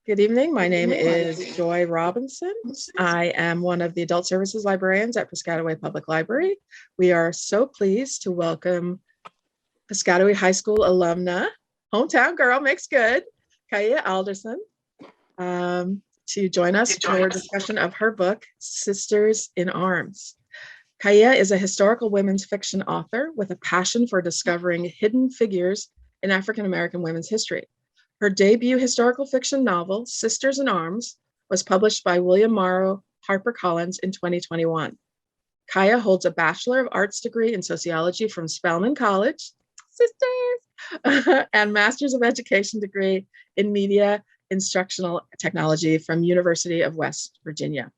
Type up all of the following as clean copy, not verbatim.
Good evening. My name is Joy Robinson. I am one of the adult services librarians at Piscataway Public Library. We are so pleased to welcome Piscataway High School alumna, hometown girl makes good, Kaia Alderson, to join us for a discussion of her book, Sisters in Arms. Kaia is a historical women's fiction author with a passion for discovering hidden figures in African American women's history. Her debut historical fiction novel, Sisters in Arms, was published by William Morrow HarperCollins in 2021. Kaia holds a Bachelor of Arts degree in sociology from Spelman College, sisters, and Master's of Education degree in media instructional technology from University of West Virginia.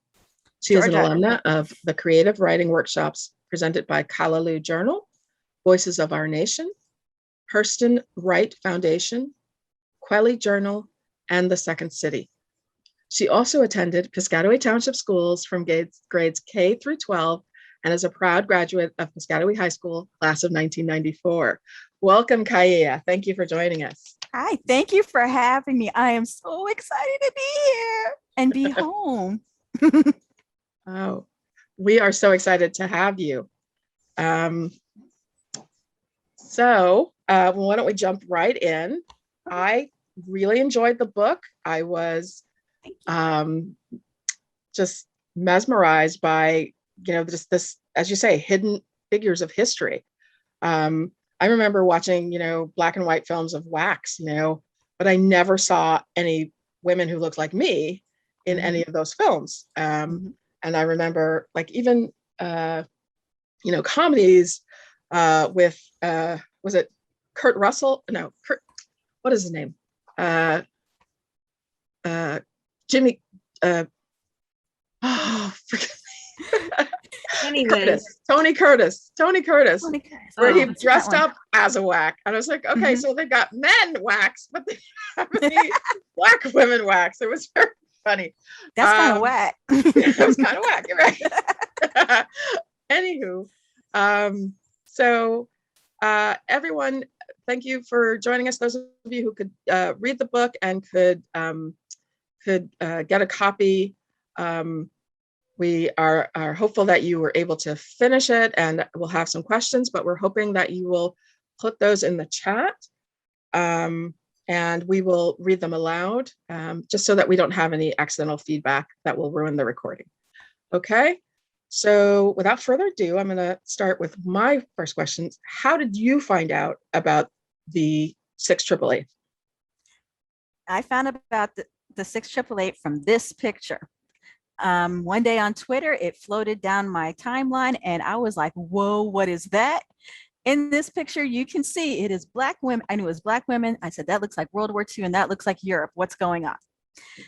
She is an alumna of the creative writing workshops presented by Callaloo Journal, Voices of Our Nation, Hurston Wright Foundation, Quelly Journal, and The Second City. She also attended Piscataway Township Schools from grades K through 12 and is a proud graduate of Piscataway High School, class of 1994. Welcome, Kaia. Thank you for joining us. Hi, thank you for having me. I am so excited to be here and be home. Oh, we are so excited to have you. So why don't we jump right in? I really enjoyed the book. I was just mesmerized by, just this, as you say, hidden figures of history. I remember watching, black and white films of wax, but I never saw any women who looked like me in any of those films. And I remember even, comedies with, was it Kurt Russell? No, what is his name? Jimmy, Tony Curtis, where he dressed up as a whack. And I was like, okay, so they got men wax, but they have any black women wax. It was very funny. That's kind of whack. It was kind of whack, you're right. Anywho, so everyone, thank you for joining us. Those of you who could read the book and could get a copy. We are hopeful that you were able to finish it, and we'll have some questions, but we're hoping that you will put those in the chat, and we will read them aloud, just so that we don't have any accidental feedback that will ruin the recording. Okay. So without further ado, I'm going to start with my first questions. How did you find out about the 6888? I found about the 6888 from this picture. One day on Twitter, it floated down my timeline and I was like, whoa, what is that? In this picture, you can see it is black women. I knew it was black women. I said, that looks like World War II and that looks like Europe. What's going on?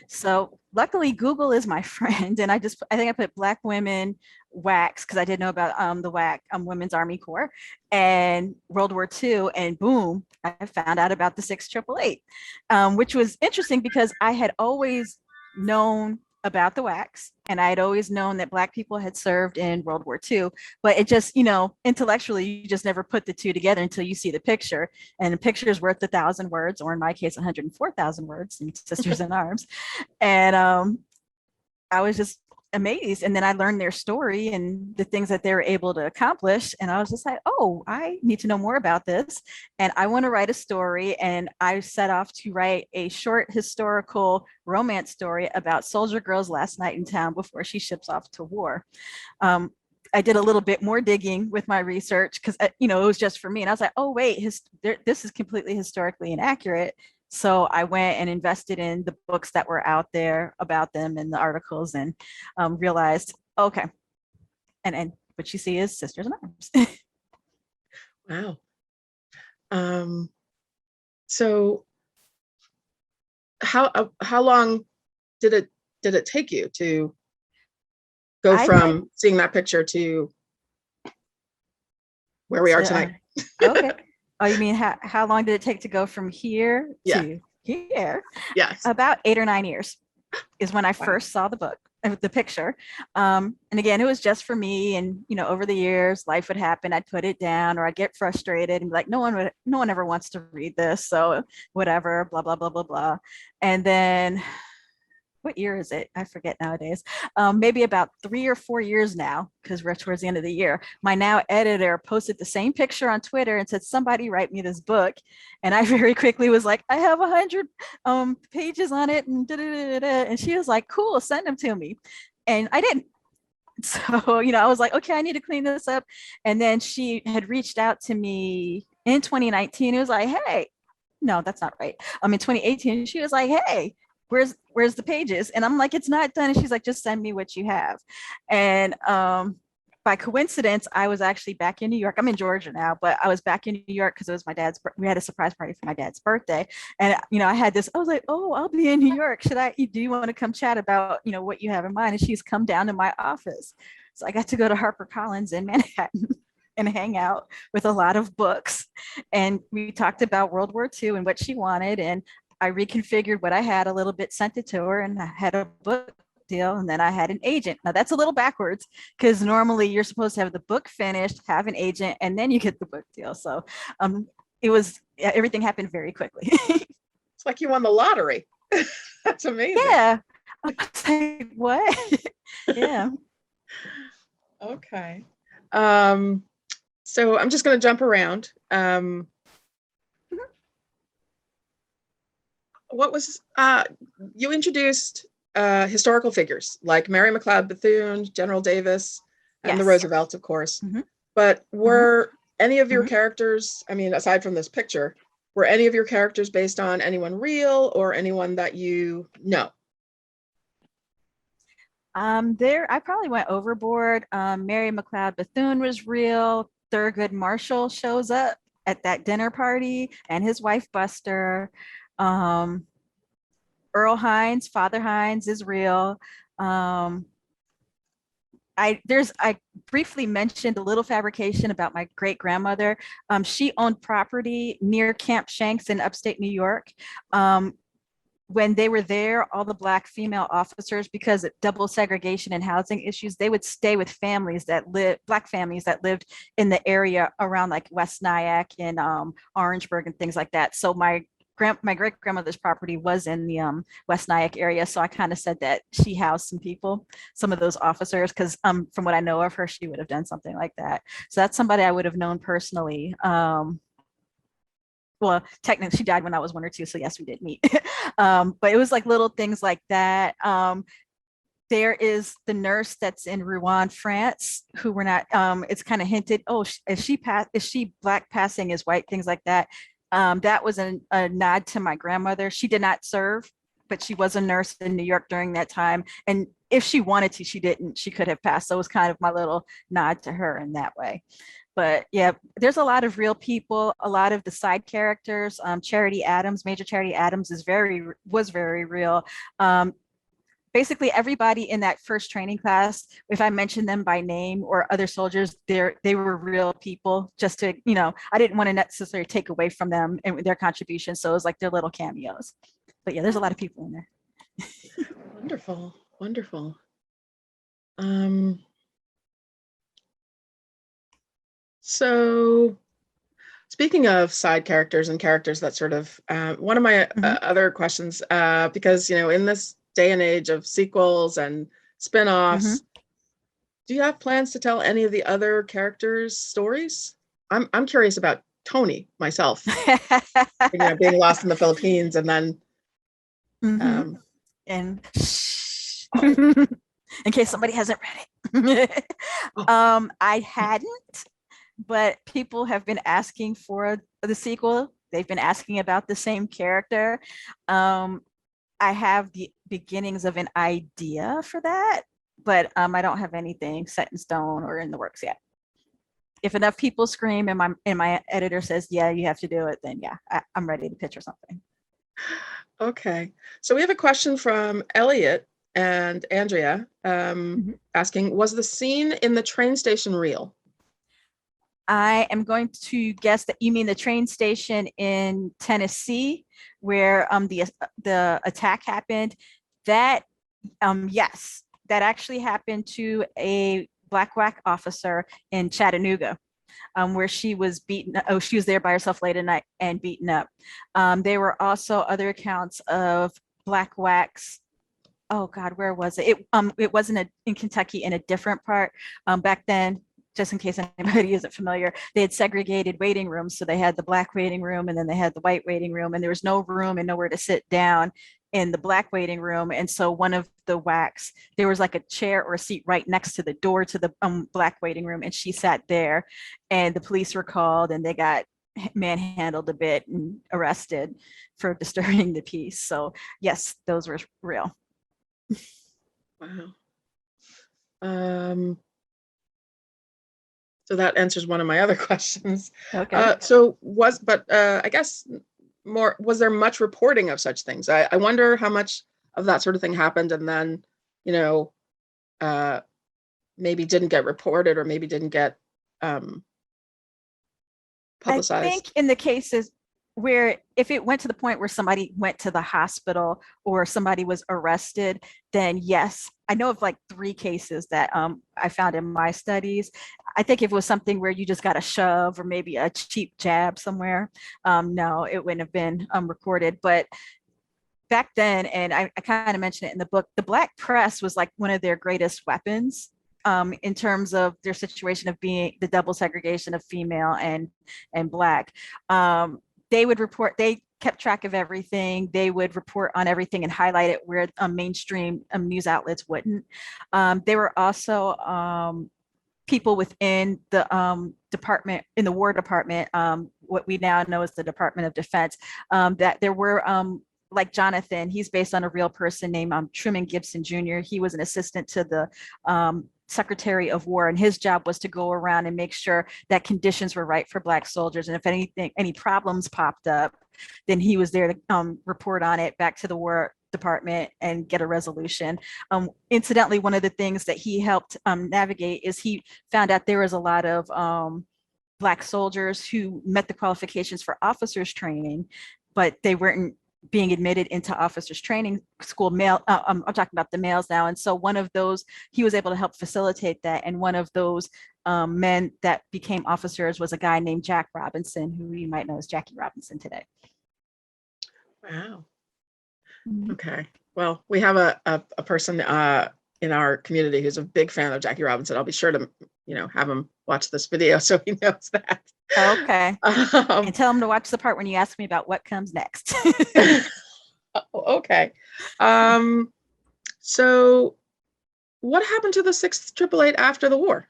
So luckily Google is my friend, and I think I put black women wax because I didn't know about the WAC, Women's Army Corps, and World War II, and boom, I found out about the 6888, which was interesting because I had always known about the wax and I had always known that black people had served in World War II, but it just, intellectually, you just never put the two together until you see the picture, and the picture is worth 1,000 words, or in my case, 104,000 words in Sisters in Arms. And I was just amazed. And then I learned their story and the things that they were able to accomplish. And I was just like, oh, I need to know more about this. And I want to write a story. And I set off to write a short historical romance story about soldier girl's last night in town before she ships off to war. I did a little bit more digging with my research because, it was just for me. And I was like, oh, wait, this is completely historically inaccurate. So I went and invested in the books that were out there about them and the articles, and realized, okay. And what you see is Sisters in Arms. Wow. So how long did it take you to go from seeing that picture to where we are tonight? Okay. Oh, you mean how long did it take to go from here to here? Yes. About 8 or 9 years is when I first saw the book, the picture. And again, it was just for me. And, over the years, life would happen. I'd put it down, or I'd get frustrated and be like, no one ever wants to read this. So whatever, blah, blah, blah, blah, blah. And then what year is it? I forget nowadays. Maybe about 3 or 4 years now, because we're towards the end of the year. My now editor posted the same picture on Twitter and said, somebody write me this book. And I very quickly was like, I have 100 pages on it. And, and she was like, cool, send them to me. And I didn't. So, I was like, okay, I need to clean this up. And then she had reached out to me in 2019. It was like, hey, no, that's not right. In 2018, she was like, hey, where's the pages? And I'm like, it's not done. And she's like, just send me what you have. And by coincidence, I was actually back in New York. I'm in Georgia now, but I was back in New York because it was my dad's, we had a surprise party for my dad's birthday. And, I had this, I was like, oh, I'll be in New York. Do you want to come chat about, what you have in mind? And she's come down to my office. So I got to go to HarperCollins in Manhattan and hang out with a lot of books. And we talked about World War II and what she wanted. And I reconfigured what I had a little bit, sent it to her, and I had a book deal, and then I had an agent. Now that's a little backwards because normally you're supposed to have the book finished, have an agent, and then you get the book deal. So everything happened very quickly. It's like you won the lottery. That's amazing. Yeah. I was like, what? Yeah. Okay. So I'm just going to jump around. What was you introduced historical figures like Mary McLeod Bethune, General Davis, and the Roosevelts, of course. But were any of your characters, I mean, aside from this picture, were any of your characters based on anyone real or anyone that you know? I probably went overboard. Mary McLeod Bethune was real. Thurgood Marshall shows up at that dinner party, and his wife Buster. Earl Hines, Father Hines is real. I briefly mentioned a little fabrication about my great grandmother. She owned property near Camp Shanks in upstate New York. When they were there, all the Black female officers, because of double segregation and housing issues, they would stay with Black families that lived in the area around like West Nyack and Orangeburg and things like that. So my great grandmother's property was in the West Nyack area. So I kind of said that she housed some people, some of those officers, because from what I know of her, she would have done something like that. So that's somebody I would have known personally. Well, technically she died when I was 1 or 2. So yes, we did meet. But it was like little things like that. There is the nurse that's in Rouen, France, who we're not, it's kind of hinted, oh, is she Black passing as white, things like that. That was a nod to my grandmother. She did not serve, but she was a nurse in New York during that time. And if she wanted to, she didn't, she could have passed. So it was kind of my little nod to her in that way. But yeah, there's a lot of real people, a lot of the side characters. Charity Adams, Major Charity Adams was very real. Basically everybody in that first training class, if I mentioned them by name or other soldiers, they were real people, just to, I didn't want to necessarily take away from them and their contribution. So it was like their little cameos. But yeah, there's a lot of people in there. Wonderful, wonderful. So speaking of side characters and characters that sort of, one of my other questions, because, in this day and age of sequels and spin-offs, do you have plans to tell any of the other characters' stories? I'm curious about Tony myself, being lost in the Philippines and then and in case somebody hasn't read it. I hadn't, but people have been asking for the sequel. They've been asking about the same character. I have the beginnings of an idea for that, but I don't have anything set in stone or in the works yet. If enough people scream and my editor says, yeah, you have to do it, then yeah, I'm ready to pitch or something. Okay. So we have a question from Elliot and Andrea asking, was the scene in the train station real? I am going to guess that you mean the train station in Tennessee where the attack happened. That, yes, that actually happened to a Black WAC officer in Chattanooga, where she was beaten. Oh, she was there by herself late at night and beaten up. There were also other accounts of Black WACs oh God, where was it? It wasn't in Kentucky, in a different part. Back then, just in case anybody isn't familiar, they had segregated waiting rooms. So they had the Black waiting room and then they had the white waiting room, and there was no room and nowhere to sit down in the Black waiting room. And so one of the WACs, there was like a chair or a seat right next to the door to the Black waiting room, and she sat there, and the police were called and they got manhandled a bit and arrested for disturbing the peace. So yes, those were real. Wow. So that answers one of my other questions. Okay. I guess was there much reporting of such things? I wonder how much of that sort of thing happened and then, maybe didn't get reported or maybe didn't get publicized. I think in the cases where if it went to the point where somebody went to the hospital or somebody was arrested, then yes. I know of like 3 cases that I found in my studies. I think if it was something where you just got a shove or maybe a cheap jab somewhere, no, it wouldn't have been recorded. But back then, and I kind of mentioned it in the book, the Black press was like one of their greatest weapons in terms of their situation of being the double segregation of female and Black. They would report, they kept track of everything. They would report on everything and highlight it where mainstream news outlets wouldn't. There were also people within the department, in the War Department, what we now know as the Department of Defense, that there were like Jonathan, he's based on a real person named Truman Gibson Jr. He was an assistant to the Secretary of War, and his job was to go around and make sure that conditions were right for Black soldiers. And if any problems popped up, then he was there to report on it back to the War Department and get a resolution. Incidentally, one of the things that he helped navigate is he found out there was a lot of Black soldiers who met the qualifications for officers training, but they weren't being admitted into officers training school. I'm talking about the males now. And so one of those, he was able to help facilitate that. And one of those men that became officers was a guy named Jack Robinson, who you might know as Jackie Robinson today. Wow. Okay. Well, we have a person in our community who's a big fan of Jackie Robinson. I'll be sure to, have him watch this video so he knows that. Okay. And tell him to watch the part when you ask me about what comes next. Okay. So what happened to the 6th 888 after the war?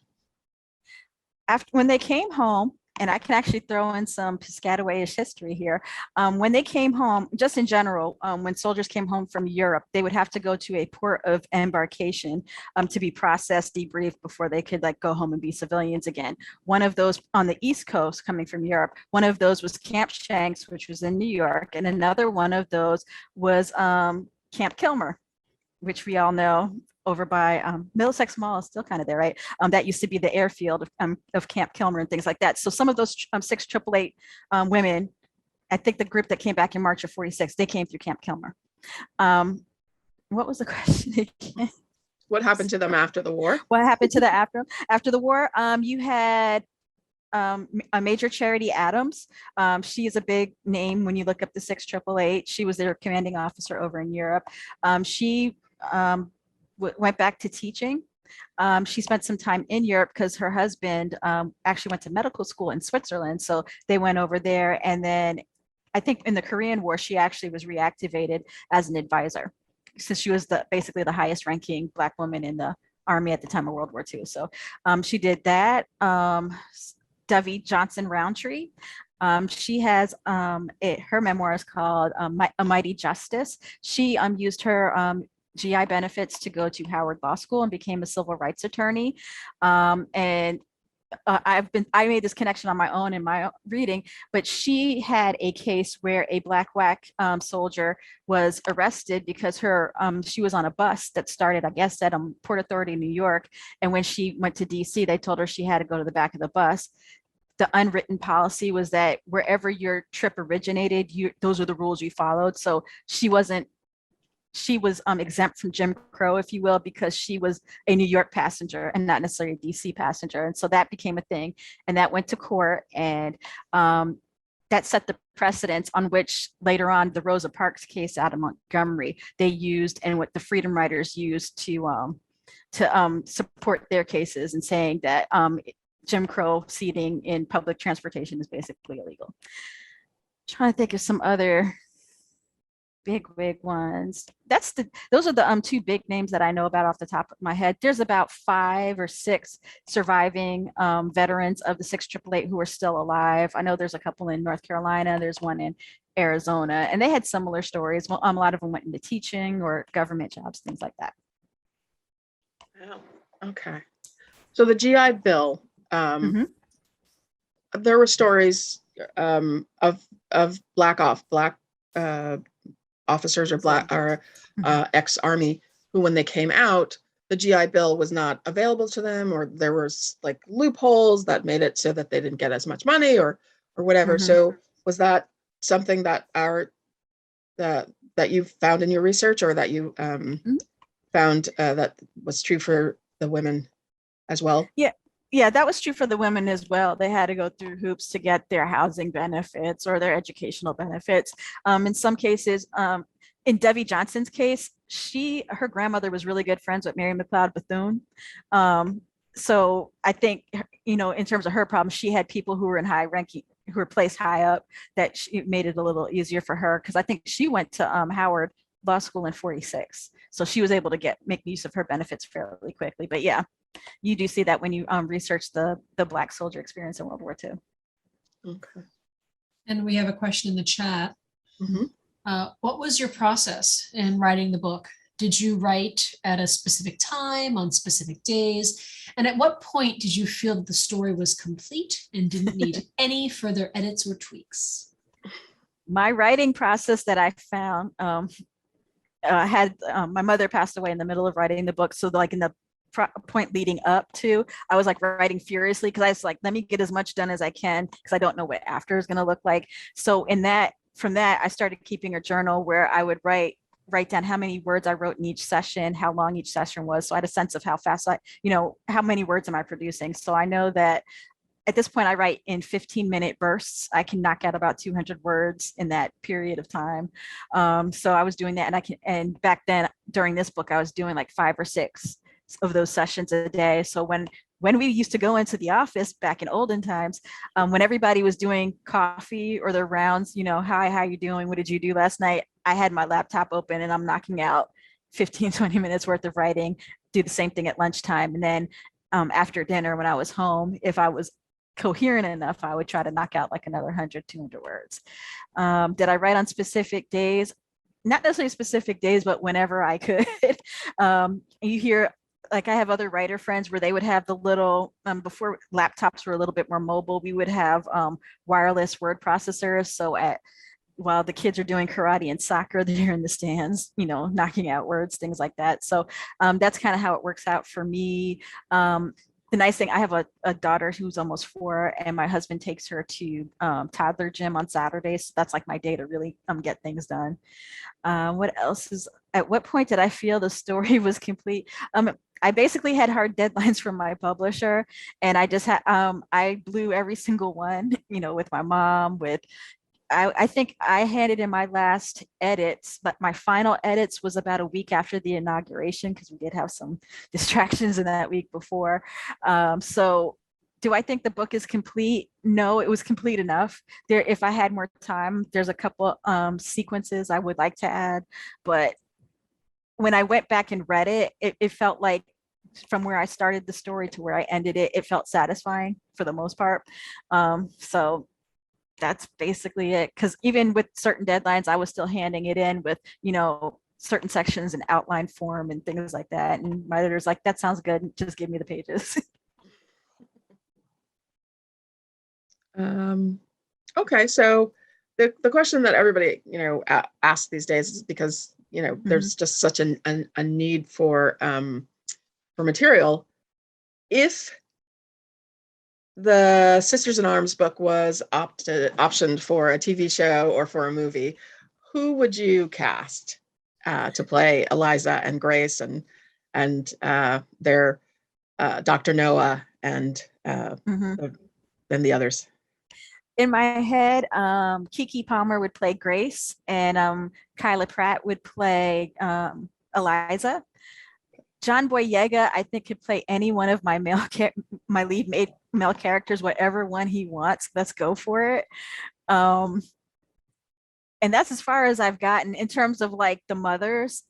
When they came home, and I can actually throw in some Piscatawayish history here. When they came home, just in general, when soldiers came home from Europe, they would have to go to a port of embarkation to be processed, debriefed before they could go home and be civilians again. One of those on the East Coast coming from Europe, one of those was Camp Shanks, which was in New York. And another one of those was Camp Kilmer, which we all know over by Middlesex Mall is still kind of there, right? That used to be the airfield of Camp Kilmer and things like that. So some of those 6 888 women, I think the group that came back in March of 46, they came through Camp Kilmer. What was the question again? What happened to them after the war? What happened to the after the war? You had a Major Charity Adams. She is a big name when you look up the 6 888. She was their commanding officer over in Europe. She went back to teaching. She spent some time in Europe because her husband actually went to medical school in Switzerland. So they went over there. And then I think in the Korean War, she actually was reactivated as an advisor, since she was basically the highest ranking Black woman in the Army at the time of World War II. So she did that. Dovey Johnson Roundtree. She has her memoir is called A Mighty Justice. She used her GI benefits to go to Howard Law School and became a civil rights attorney. And I made this connection on my own in my reading, but she had a case where a Black WAC soldier was arrested because she was on a bus that started, I guess, at Port Authority, New York. And when she went to DC, they told her she had to go to the back of the bus. The unwritten policy was that wherever your trip originated, those were the rules you followed. So she was exempt from Jim Crow, if you will, because she was a New York passenger and not necessarily a DC passenger. And so that became a thing, and that went to court. And that set the precedence on which later on the Rosa Parks case out of Montgomery they used, and what the Freedom Riders used to support their cases, and saying that Jim Crow seating in public transportation is basically illegal. I'm trying to think of some other big ones. Those are the two big names that I know about off the top of my head. There's about 5 or 6 surviving veterans of the 688 who are still alive. I know there's a couple in North Carolina. There's one in Arizona, and they had similar stories. Well, a lot of them went into teaching or government jobs, things like that. Oh, okay. So the GI Bill, there were stories of black officers or ex-Army who, when they came out, the GI Bill was not available to them, or there was like loopholes that made it so that they didn't get as much money or whatever. So was that something that that you found in your research, or that you found that was true for the women as well? Yeah, that was true for the women as well. They had to go through hoops to get their housing benefits or their educational benefits. In some cases, in Debbie Johnson's case, her grandmother was really good friends with Mary McLeod Bethune. So I think, in terms of her problem, she had people who were in high ranking, who were placed high up, that it made it a little easier for her, because I think she went to Howard Law School in 46. So she was able to make use of her benefits fairly quickly. But yeah, you do see that when you research the Black soldier experience in World War II. Okay. And we have a question in the chat. What was your process in writing the book? Did you write at a specific time, on specific days? And at what point did you feel that the story was complete and didn't need any further edits or tweaks? My writing process that I found had my mother passed away in the middle of writing the book. So like in the point leading up to, I was like writing furiously, because I was like, let me get as much done as I can, because I don't know what after is going to look like. So from that, I started keeping a journal where I would write down how many words I wrote in each session, how long each session was. So I had a sense of how fast how many words am I producing. So I know that at this point I write in 15-minute bursts. I can knock out about 200 words in that period of time. So I was doing that, and back then during this book, I was doing like 5 or 6 of those sessions a day. So when we used to go into the office back in olden times, when everybody was doing coffee or their rounds, hi, how you doing? What did you do last night? I had my laptop open and I'm knocking out 15, 20 minutes worth of writing, do the same thing at lunchtime. And then after dinner, when I was home, if I was coherent enough, I would try to knock out like another 100, 200 words. Did I write on specific days? Not necessarily specific days, but whenever I could. You hear, like I have other writer friends where they would have the little, before laptops were a little bit more mobile, we would have wireless word processors. So while the kids are doing karate and soccer, they're in the stands, knocking out words, things like that. So that's kind of how it works out for me. The nice thing, I have a daughter who's almost 4, and my husband takes her to toddler gym on Saturdays. So that's like my day to really get things done. What else at what point did I feel the story was complete? I basically had hard deadlines from my publisher, and I just had, I blew every single one, with my mom, I think I handed in my last edits, but my final edits was about a week after the inauguration, because we did have some distractions in that week before. So do I think the book is complete? No, it was complete enough. If I had more time, there's a couple sequences I would like to add, but when I went back and read it, it felt like from where I started the story to where I ended it, it felt satisfying for the most part. So that's basically it. Because even with certain deadlines, I was still handing it in with, certain sections in outline form and things like that. And my editor's like, that sounds good. Just give me the pages. Okay, so the question that everybody asks these days is because there's just such a need for material. If the Sisters in Arms book was optioned for a TV show or for a movie, who would you cast to play Eliza and Grace and their Dr. Noah and the others? In my head, Kiki Palmer would play Grace, and Kyla Pratt would play Eliza. John Boyega, I think, could play any one of my my male characters, whatever one he wants. Let's go for it. And that's as far as I've gotten in terms of like the mothers.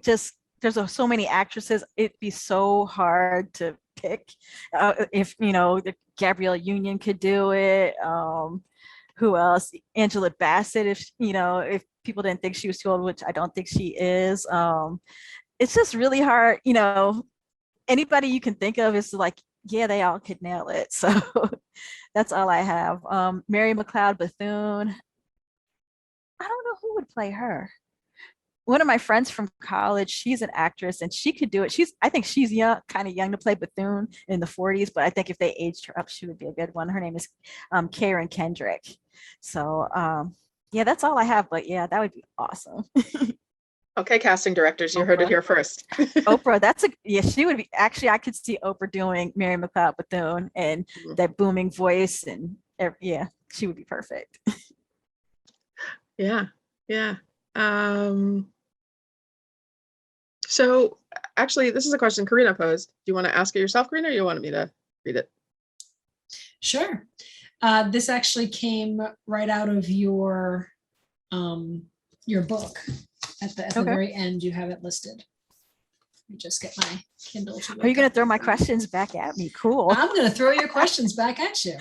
Just there's so many actresses. It'd be so hard to pick. If Gabrielle Union could do it. Who else? Angela Bassett. If people didn't think she was too old, which I don't think she is. It's just really hard. Anybody you can think of is like, yeah, they all could nail it. So that's all I have. Mary McLeod Bethune. I don't know who would play her. One of my friends from college, she's an actress and she could do it. I think she's young, kind of young to play Bethune in the 40s, but I think if they aged her up, she would be a good one. Her name is Karen Kendrick. So yeah, that's all I have, but yeah, that would be awesome. Okay, casting directors, you heard it here first. Oprah, she would be, actually, I could see Oprah doing Mary McLeod Bethune and that booming voice, and yeah, she would be perfect. Yeah. So actually, this is a question Karina posed. Do you want to ask it yourself, Karina, or you want me to read it? Sure. This actually came right out of your book. At the very end, you have it listed. Let me just get my Kindle. Are you going to throw my questions back at me? Cool. I'm going to throw your questions back at you.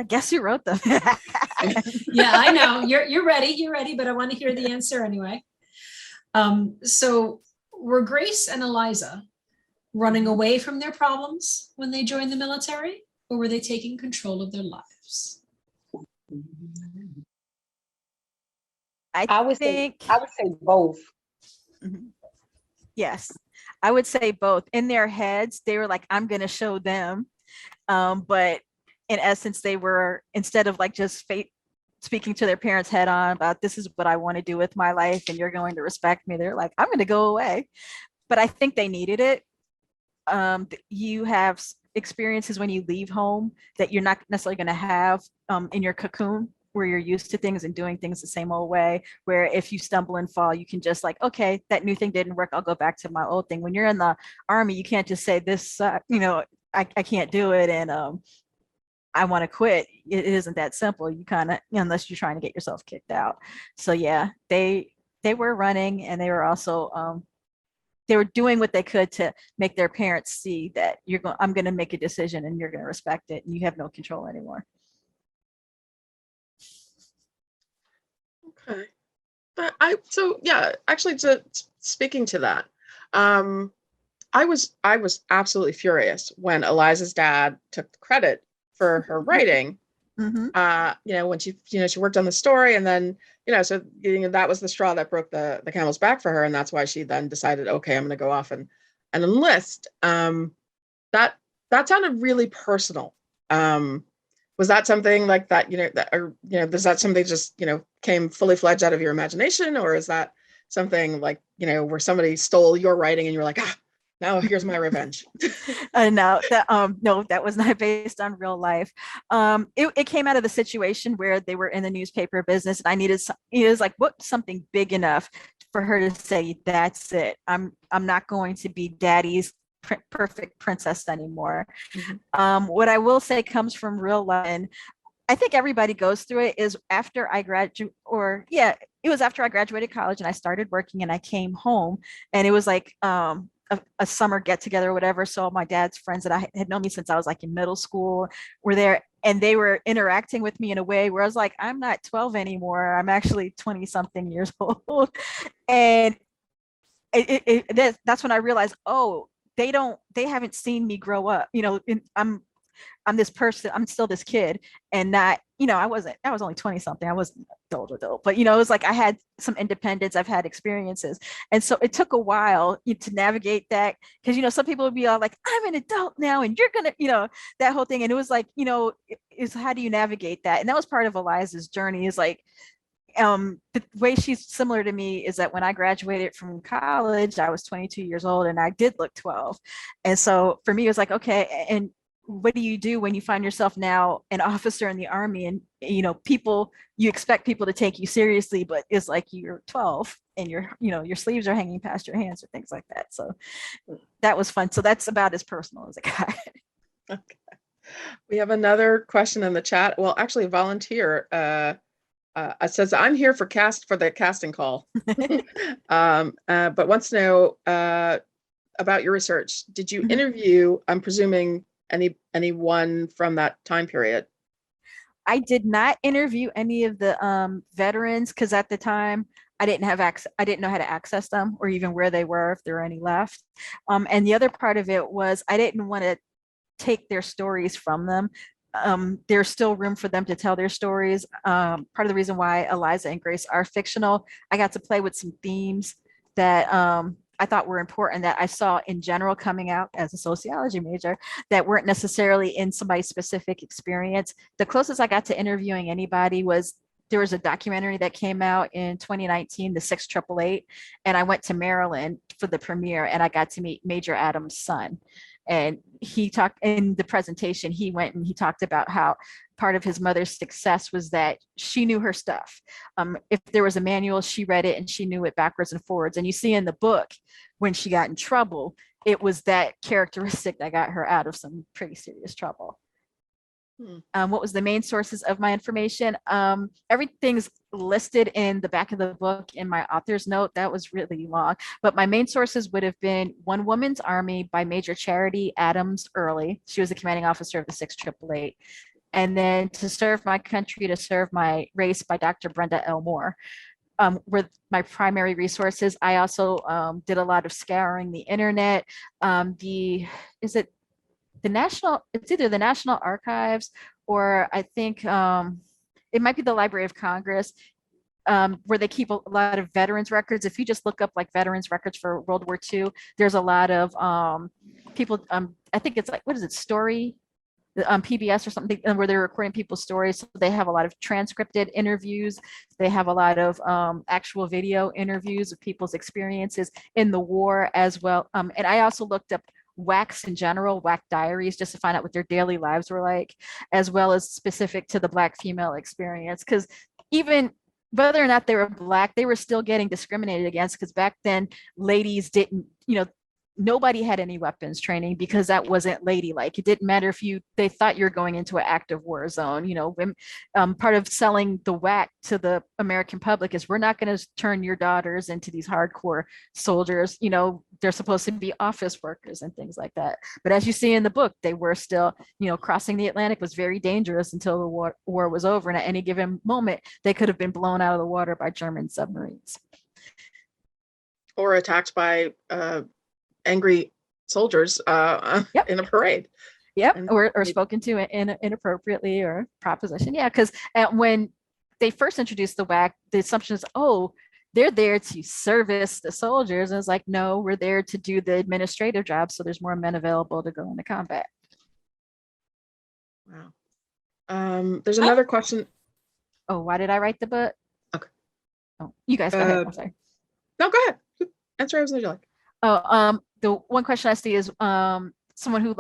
Guess you wrote them. Yeah, I know. You're ready. You're ready, but I want to hear the answer anyway. So were Grace and Eliza running away from their problems when they joined the military, or were they taking control of their lives? I would say both. Yes, I would say both. In their heads, they were like, I'm going to show them. But in essence, they were, instead of like just speaking to their parents head on about this is what I want to do with my life and you're going to respect me, they're like, I'm going to go away. But I think they needed it. You have experiences when you leave home that you're not necessarily going to have in your cocoon, where you're used to things and doing things the same old way, where if you stumble and fall, you can just like, okay, that new thing didn't work, I'll go back to my old thing. When you're in the Army, you can't just say this, I can't do it and I want to quit. It isn't that simple. You kind of, unless you're trying to get yourself kicked out. So yeah, they were running, and they were also, they were doing what they could to make their parents see that I'm going to make a decision and you're going to respect it and you have no control anymore. Okay. Actually, speaking to that, I was absolutely furious when Eliza's dad took credit for her writing. When she worked on the story, and then that was the straw that broke the camel's back for her, and that's why she then decided, okay, I'm going to go off and enlist. That sounded really personal. Was that something like that, is that something just, came fully fledged out of your imagination, or is that something like, where somebody stole your writing and you're like, now here's my revenge? No, that was not based on real life. It came out of the situation where they were in the newspaper business, and I needed, it was like, what, something big enough for her to say, that's it. I'm not going to be daddy's perfect princess anymore. What I will say comes from real life, and I think everybody goes through it, is after I graduated, it was after I graduated college and I started working and I came home, and it was like a summer get together or whatever. So my dad's friends that I had known me since I was like in middle school were there, and they were interacting with me in a way where I was like, I'm not 12 anymore. I'm actually 20 something years old. And that's when I realized, they haven't seen me grow up. I'm this person, I'm still this kid, and I was only 20 something. I wasn't adult, but it was like I had some independence, I've had experiences. And so it took a while to navigate that, because some people would be all like, I'm an adult now and you're gonna, that whole thing. And it was like, is how do you navigate that? And that was part of Eliza's journey, is like, the way she's similar to me is that when I graduated from college, I was 22 years old and I did look 12. And so for me, it was like, okay. And what do you do when you find yourself now an officer in the Army, and you expect people to take you seriously, but it's like you're 12 and your sleeves are hanging past your hands or things like that. So that was fun. So that's about as personal as it got. Okay. We have another question in the chat. Well, actually, a volunteer says, I'm here for the casting call, but wants to know about your research. Did you interview, I'm presuming, anyone from that time period? I did not interview any of the veterans, because at the time I didn't have access. I didn't know how to access them or even where they were, if there were any left. And the other part of it was I didn't want to take their stories from them. There's still room for them to tell their stories. Part of the reason why Eliza and Grace are fictional, I got to play with some themes that I thought were important, that I saw in general coming out as a sociology major, that weren't necessarily in somebody's specific experience. The closest I got to interviewing anybody was, there was a documentary that came out in 2019, the 6888, and I went to Maryland for the premiere, and I got to meet Major Adams' son. And he talked in the presentation, he went and he talked about how part of his mother's success was that she knew her stuff. If there was a manual, she read it and she knew it backwards and forwards. And you see in the book, when she got in trouble, it was that characteristic that got her out of some pretty serious trouble. What was the main sources of my information? Everything's listed in the back of the book in my author's note. That was really long, but my main sources would have been One Woman's Army by Major Charity Adams Early. She was the commanding officer of the 6888. And then To Serve My Country, to Serve My Race by Dr. Brenda L. Moore. Were my primary resources. I also did a lot of scouring the internet. It's either the National Archives, or I think it might be the Library of Congress, where they keep a lot of veterans records. If you just look up like veterans records for World War II, there's a lot of people, I think it's like, what is it, Story? PBS or something, where they're recording people's stories. So they have a lot of transcripted interviews. They have a lot of actual video interviews of people's experiences in the war as well. And I also looked up WACs in general, WAC diaries, just to find out what their daily lives were like, as well as specific to the Black female experience. Because even whether or not they were Black, they were still getting discriminated against, because back then ladies didn't, nobody had any weapons training, because that wasn't ladylike. It didn't matter if they thought you're going into an active war zone. Part of selling the WAC to the American public is, we're not going to turn your daughters into these hardcore soldiers. They're supposed to be office workers and things like that. But as you see in the book, they were still, crossing the Atlantic was very dangerous until the war was over. And at any given moment, they could have been blown out of the water by German submarines. Or attacked by angry soldiers Yep. in a parade. Yep, or spoken to inappropriately or proposition. Yeah, because when they first introduced the WAC, the assumption is, oh, they're there to service the soldiers. And it's like, no, we're there to do the administrative job, so there's more men available to go into combat. Wow. There's another question. Oh, why did I write the book? Okay. Oh, you guys go ahead. I'm sorry. No, go ahead. Answer as you like. Oh, the one question I see is someone who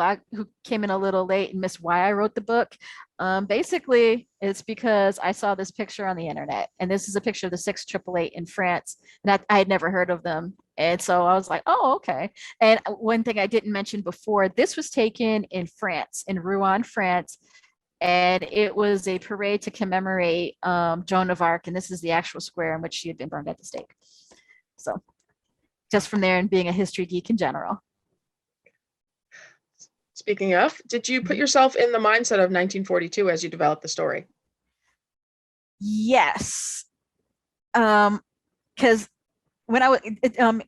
came in a little late and missed why I wrote the book. Basically, it's because I saw this picture on the internet, and this is a picture of the 6888 in France, and I had never heard of them. And so I was like, oh, okay. And one thing I didn't mention before, this was taken in France, in Rouen, France, and it was a parade to commemorate Joan of Arc, and this is the actual square in which she had been burned at the stake. So just from there, and being a history geek in general. Speaking of, did you put yourself in the mindset of 1942 as you developed the story? Yes. Because when I was,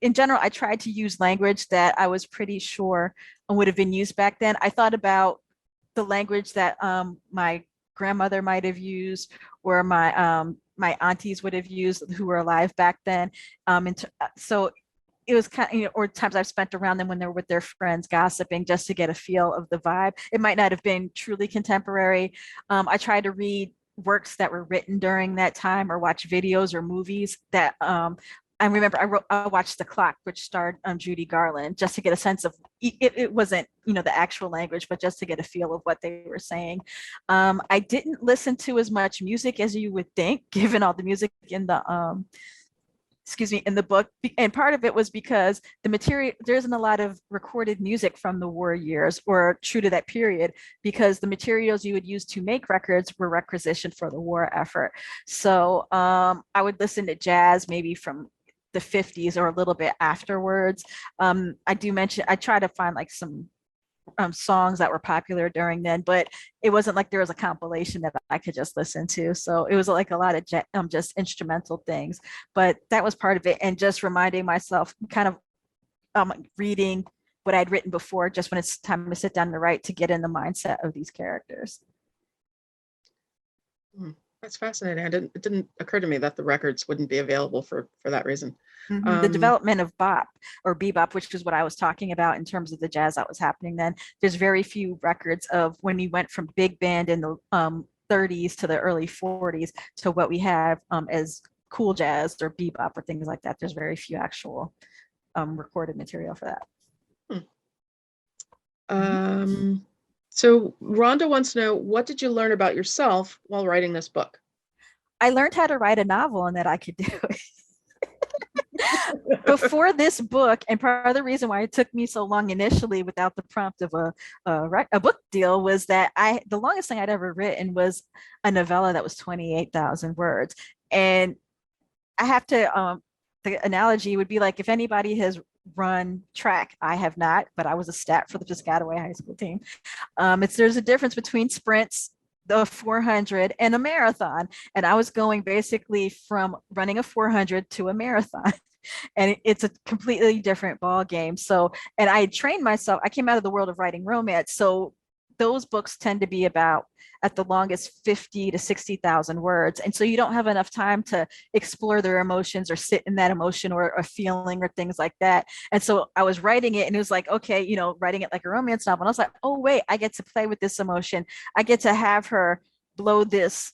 in general, I tried to use language that I was pretty sure would have been used back then. I thought about the language that my grandmother might have used, or my aunties would have used who were alive back then. So it was kind of, or times I've spent around them when they're with their friends gossiping, just to get a feel of the vibe. It might not have been truly contemporary. I tried to read works that were written during that time, or watch videos or movies that I remember I watched The Clock, which starred Judy Garland, just to get a sense of it wasn't, the actual language, but just to get a feel of what they were saying. I didn't listen to as much music as you would think, given all the music in the in the book. And part of it was because the material, there isn't a lot of recorded music from the war years or true to that period, because the materials you would use to make records were requisitioned for the war effort. So I would listen to jazz maybe from the 50s or a little bit afterwards. I try to find like some songs that were popular during then, but it wasn't like there was a compilation that I could just listen to. So it was like a lot of just instrumental things, but that was part of it. And just reminding myself, kind of reading what I'd written before, just when it's time to sit down and write, to get in the mindset of these characters. That's fascinating. It didn't occur to me that the records wouldn't be available for that reason. The development of bop or bebop, which is what I was talking about in terms of the jazz that was happening then. There's very few records of when we went from big band in the 30s to the early 40s to what we have as cool jazz or bebop or things like that. There's very few actual recorded material for that. So Rhonda wants to know, what did you learn about yourself while writing this book? I learned how to write a novel and that I could do it. Before this book, and part of the reason why it took me so long initially without the prompt of a book deal, was that the longest thing I'd ever written was a novella that was 28,000 words. And I have to, the analogy would be like, if anybody has run track, I have not, but I was a stat for the Piscataway High School team. There's a difference between sprints, the 400, and a marathon. And I was going basically from running a 400 to a marathon. And it's a completely different ball game. So, and I had trained myself, I came out of the world of writing romance. So those books tend to be about, at the longest, 50 to 60,000 words. And so you don't have enough time to explore their emotions or sit in that emotion or a feeling or things like that. And so I was writing it and it was like, okay, writing it like a romance novel. And I was like, oh, wait, I get to play with this emotion. I get to have her blow this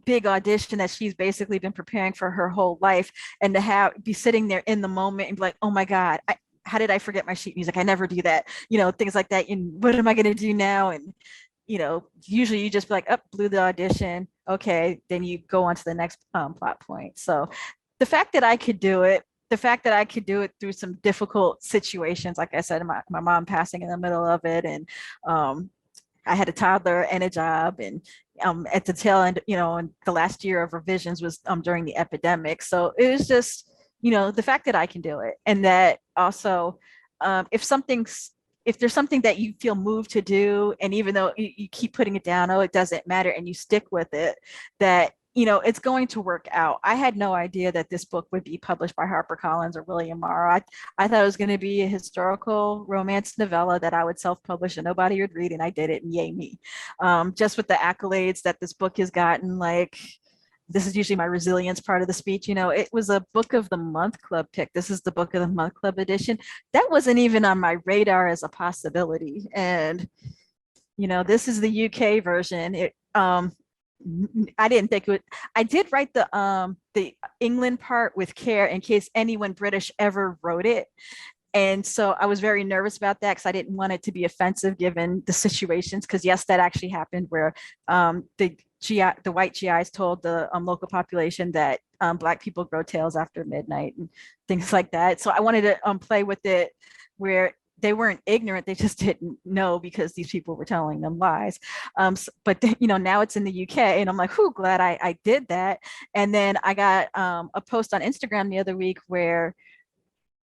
big audition that she's basically been preparing for her whole life, and to be sitting there in the moment and be like, oh my God, how did I forget my sheet music? I never do that, things like that. And what am I going to do now? And, usually you just be like, oh, blew the audition. Okay. Then you go on to the next plot point. So the fact that I could do it, through some difficult situations, like I said, my mom passing in the middle of it. And I had a toddler and a job, and at the tail end, and the last year of revisions was during the epidemic. So it was just, the fact that I can do it, and that also, if there's something that you feel moved to do, and even though you keep putting it down, oh, it doesn't matter, and you stick with it, that it's going to work out. I had no idea that this book would be published by HarperCollins or William Morrow. I thought it was going to be a historical romance novella that I would self-publish and nobody would read, and I did it, and yay me. Just with the accolades that this book has gotten, like, this is usually my resilience part of the speech, it was a Book of the Month Club pick. This is the Book of the Month Club edition. That wasn't even on my radar as a possibility. And, this is the UK version. I didn't think it would. I did write the England part with care in case anyone British ever wrote it. And so I was very nervous about that because I didn't want it to be offensive given the situations. Because yes, that actually happened where the white GIs told the local population that Black people grow tails after midnight and things like that. So I wanted to play with it where they weren't ignorant, they just didn't know because these people were telling them lies. But now it's in the UK, and I'm like, whew, glad I did that. And then I got a post on Instagram the other week where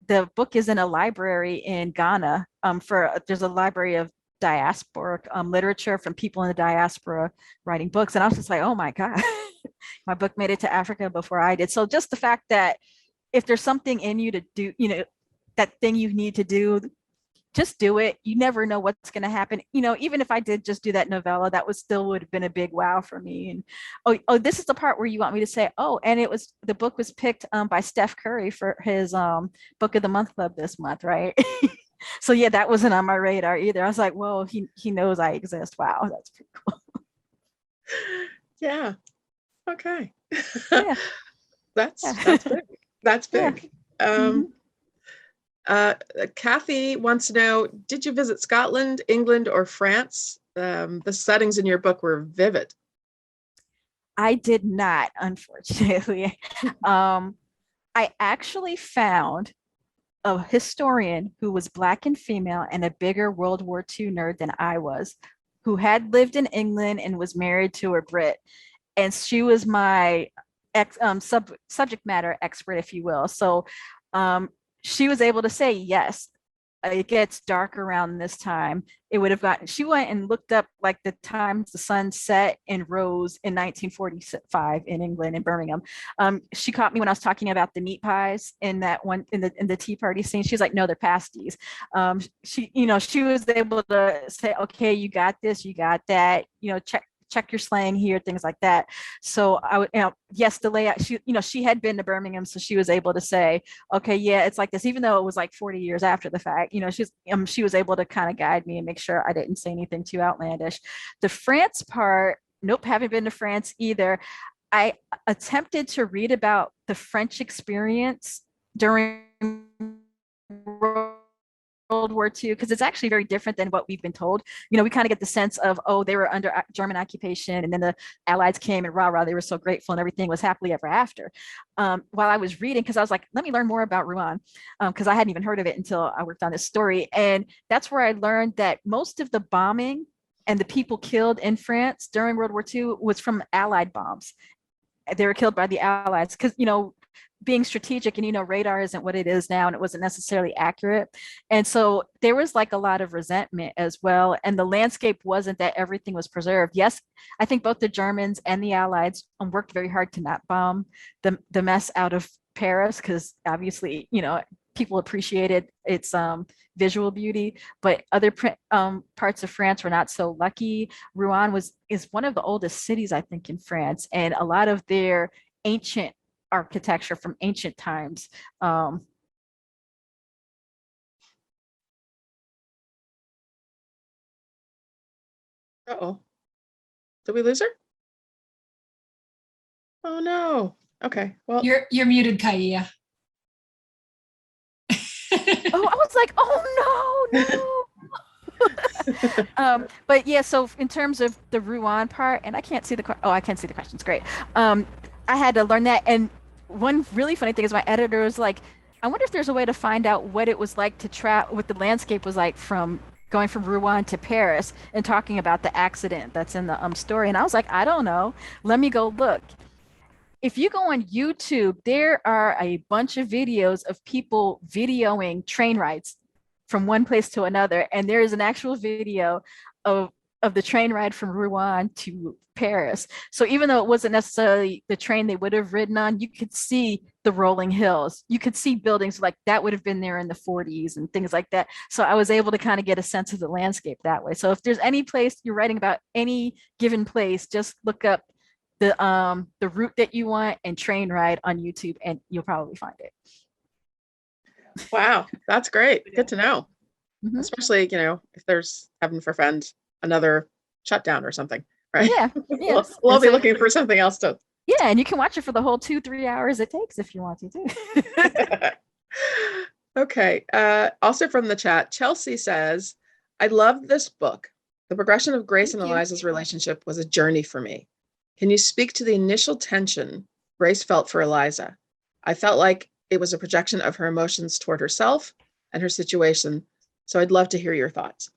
the book is in a library in Ghana. There's a library of diasporic literature from people in the diaspora writing books. And I was just like, oh my God, my book made it to Africa before I did. So just the fact that if there's something in you to do, that thing you need to do, just do it. You never know what's going to happen. Even if I did just do that novella, that would have been a big wow for me. And oh, this is the part where you want me to say, oh, and the book was picked by Steph Curry for his Book of the Month Club this month, right? So yeah, that wasn't on my radar either. I was like, whoa, he knows I exist. Wow, that's pretty cool. Yeah. Okay. Yeah. That's big. That's big. Kathy wants to know, did you visit Scotland, England, or France? The settings in your book were vivid. I did not, unfortunately. I actually found a historian who was Black and female and a bigger World War II nerd than I was, who had lived in England and was married to a Brit. And she was my subject matter expert, if you will. So she was able to say, yes, it gets dark around this time. It would have gotten, she went and looked up like the times the sun set and rose in 1945 in England, in Birmingham. She caught me when I was talking about the meat pies in that one, in the Tea Party scene. She's like, no, they're pasties. She was able to say, okay, you got this, you got that, check your slang here, things like that. So yes, the layout, she had been to Birmingham, so she was able to say, okay, yeah, it's like this, even though it was like 40 years after the fact, she was able to kind of guide me and make sure I didn't say anything too outlandish. The France part, nope, haven't been to France either. I attempted to read about the French experience during World War II, because it's actually very different than what we've been told. We kind of get the sense of, oh, they were under German occupation, and then the Allies came and rah, they were so grateful and everything was happily ever after. While I was reading, because I was like, let me learn more about Rouen, because I hadn't even heard of it until I worked on this story. And that's where I learned that most of the bombing and the people killed in France during World War II was from Allied bombs. They were killed by the Allies because, being strategic, and radar isn't what it is now, and it wasn't necessarily accurate. And so there was like a lot of resentment as well. And the landscape wasn't that everything was preserved. Yes, I think both the Germans and the Allies worked very hard to not bomb the mess out of Paris, because obviously, people appreciated its visual beauty, but other parts of France were not so lucky. Rouen is one of the oldest cities, I think, in France, and a lot of their ancient architecture from ancient times. Uh-oh. Did we lose her? Oh no. Okay. Well, you're muted, Kaia. Oh, I was like, oh no. But yeah, so in terms of the Rouen part, and I can't see I can see the questions. Great. I had to learn that. And one really funny thing is my editor was like, I wonder if there's a way to find out what it was like to travel, what the landscape was like from going from Rouen to Paris, and talking about the accident that's in the story. And I was like, I don't know. Let me go look. If you go on YouTube, there are a bunch of videos of people videoing train rides from one place to another. And there is an actual video of the train ride from Rouen to Paris. So even though it wasn't necessarily the train they would have ridden on, you could see the rolling hills. You could see buildings like that would have been there in the 40s and things like that. So I was able to kind of get a sense of the landscape that way. So if there's any place you're writing about, any given place, just look up the route that you want and train ride on YouTube, and you'll probably find it. Wow, that's great. Good to know. Mm-hmm. Especially, if there's, heaven forfend, another shutdown or something, right? Yeah. Yes. we'll be looking for something else to. Yeah, and you can watch it for the whole 2-3 hours it takes if you want to too. Okay. Also from the chat, Chelsea says, I love this book. The progression of Grace and Eliza's relationship was a journey for me. Can you speak to the initial tension Grace felt for Eliza? I felt like it was a projection of her emotions toward herself and her situation. So I'd love to hear your thoughts.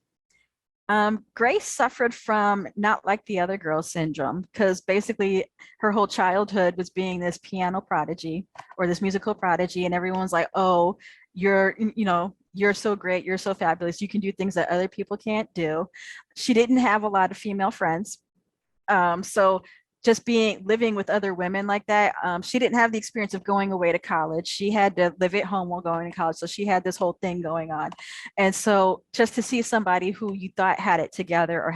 Grace suffered from not like the other girl syndrome, because basically her whole childhood was being this piano prodigy or this musical prodigy. And everyone's like, oh, you're so great. You're so fabulous. You can do things that other people can't do. She didn't have a lot of female friends. So just living with other women like that, she didn't have the experience of going away to college. She had to live at home while going to college. So she had this whole thing going on. And so just to see somebody who you thought had it together or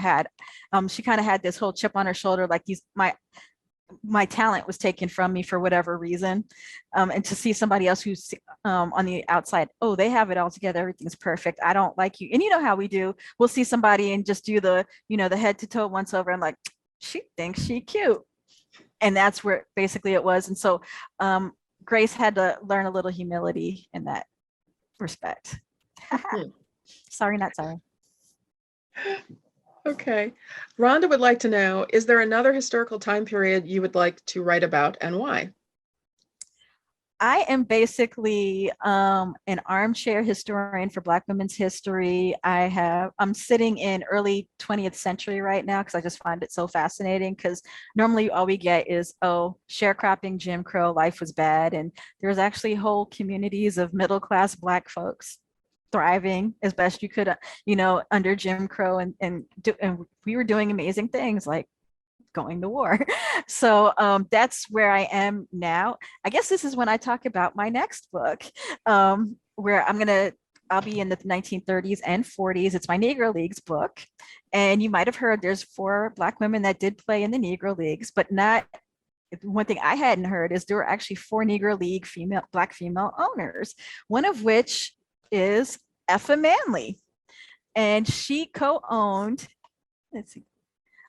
she kind of had this whole chip on her shoulder, like my talent was taken from me for whatever reason. And to see somebody else who's on the outside, oh, they have it all together. Everything's perfect. I don't like you. And you know how we do. We'll see somebody and just do the head to toe once over. I'm like, she thinks she cute. And that's where basically it was. And so Grace had to learn a little humility in that respect. Sorry, not sorry. Okay. Rhonda would like to know, is there another historical time period you would like to write about and why? I am basically an armchair historian for Black women's history. I'm sitting in early 20th century right now because I just find it so fascinating, because normally all we get is, oh, sharecropping, Jim Crow, life was bad. And there's actually whole communities of middle-class Black folks thriving as best you could, under Jim Crow, and we were doing amazing things like going to war. So that's where I am now. I guess this is when I talk about my next book, where I'll be in the 1930s and 40s. It's my Negro Leagues book. And you might have heard there's 4 Black women that did play in the Negro Leagues, but not, one thing I hadn't heard is there were actually 4 Negro League Black female owners, one of which is Effa Manley. And she co-owned, let's see,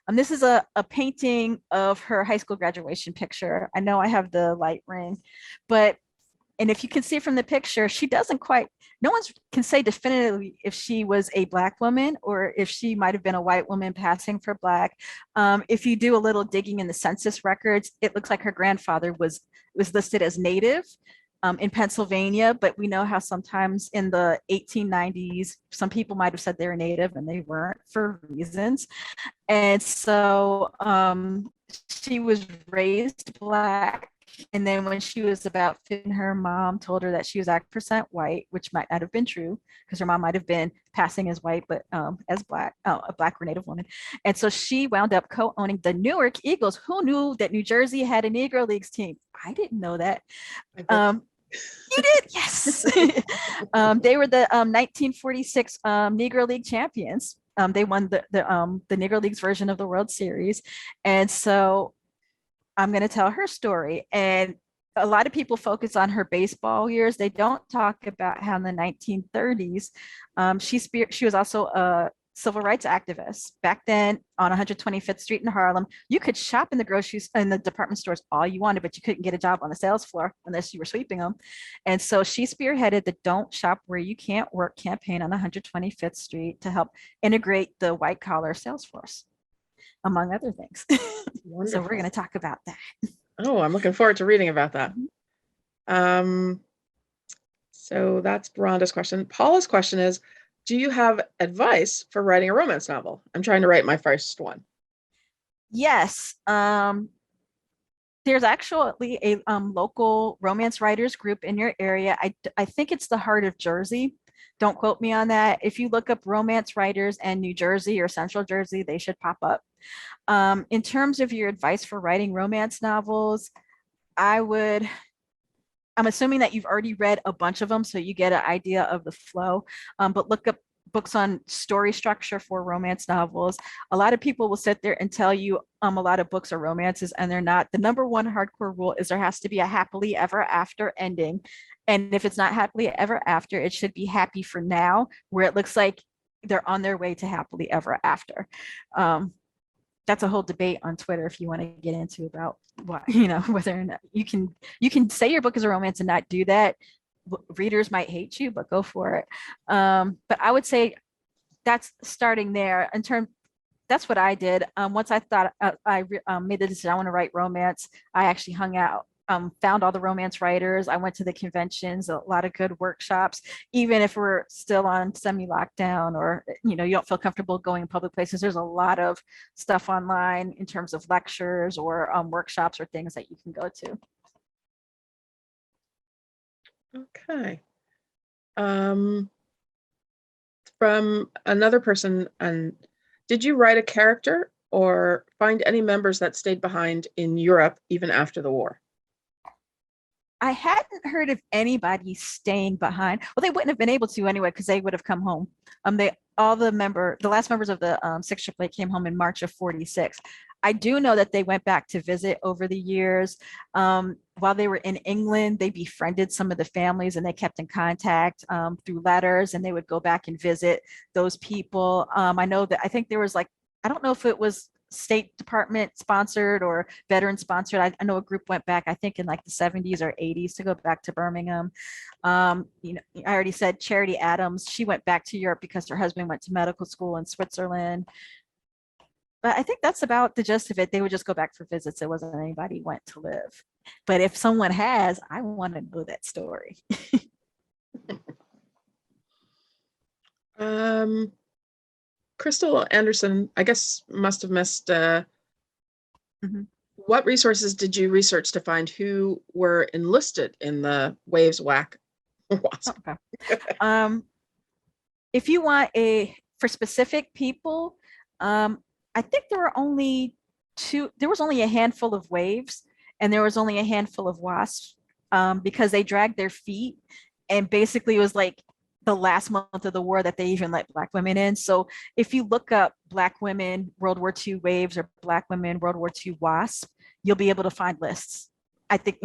this is a painting of her high school graduation picture. I know I have the light ring, and if you can see from the picture, she doesn't quite, no one can say definitively if she was a Black woman or if she might have been a white woman passing for Black. If you do a little digging in the census records, it looks like her grandfather was listed as Native in Pennsylvania, but we know how sometimes in the 1890s, some people might have said they were Native and they weren't for reasons. And so she was raised Black. And then when she was about 15, her mom told her that she was % white, which might not have been true because her mom might have been passing as white, but as Black, a Black or Native woman. And so she wound up co-owning the Newark Eagles. Who knew that New Jersey had a Negro Leagues team? I didn't know that. You did? Yes. They were the 1946 Negro League champions. They won the Negro Leagues version of the World Series. And so I'm going to tell her story. And a lot of people focus on her baseball years. They don't talk about how in the 1930s, she was also a civil rights activist. Back then on 125th Street in Harlem, you could shop in the department stores all you wanted, but you couldn't get a job on the sales floor unless you were sweeping them. And so she spearheaded the Don't Shop Where You Can't Work campaign on 125th Street to help integrate the white collar sales force, among other things. So we're going to talk about that. Oh, I'm looking forward to reading about that. So that's Rhonda's question. Paula's question is, do you have advice for writing a romance novel? I'm trying to write my first one. Yes. There's actually a local romance writers group in your area. I think it's the Heart of Jersey. Don't quote me on that. If you look up romance writers and New Jersey or Central Jersey, they should pop up. In terms of your advice for writing romance novels, I'm assuming that you've already read a bunch of them, so you get an idea of the flow, but look up books on story structure for romance novels. A lot of people will sit there and tell you a lot of books are romances, and they're not. The number one hardcore rule is there has to be a happily ever after ending. And if it's not happily ever after, it should be happy for now, where it looks like they're on their way to happily ever after. That's a whole debate on Twitter if you want to get into about what, whether or not you can say your book is a romance and not do that. Readers might hate you, but go for it. But I would say that's starting there. That's what I did. Once I thought I made the decision I want to write romance, I actually hung out, found all the romance writers. I went to the conventions, a lot of good workshops, even if we're still on semi-lockdown or, you don't feel comfortable going in public places. There's a lot of stuff online in terms of lectures or workshops or things that you can go to. Okay. From another person, did you write a character or find any members that stayed behind in Europe even after the war? I hadn't heard of anybody staying behind. Well, they wouldn't have been able to anyway, because they would have come home. The last members of the 6th AAA came home in March of 46. I do know that they went back to visit over the years. While they were in England, they befriended some of the families and they kept in contact through letters, and they would go back and visit those people. I know that I think there was I don't know if it was State Department sponsored or veteran sponsored. I know a group went back, I think in like the 70s or 80s to go back to Birmingham. You know, I already said Charity Adams, she went back to Europe because her husband went to medical school in Switzerland. But I think that's about the gist of it. They would just go back for visits. It wasn't anybody went to live. But if someone has, I want to know that story. Crystal Anderson, I guess must have missed, what resources did you research to find who were enlisted in the Waves WAC? Okay. If you want for specific people, I think there were only there was only a handful of Waves and there was only a handful of WASPs, because they dragged their feet, and basically it was like the last month of the war that they even let Black women in. So if you look up Black women World War II Waves or Black women World War II WASP, you'll be able to find lists. I think,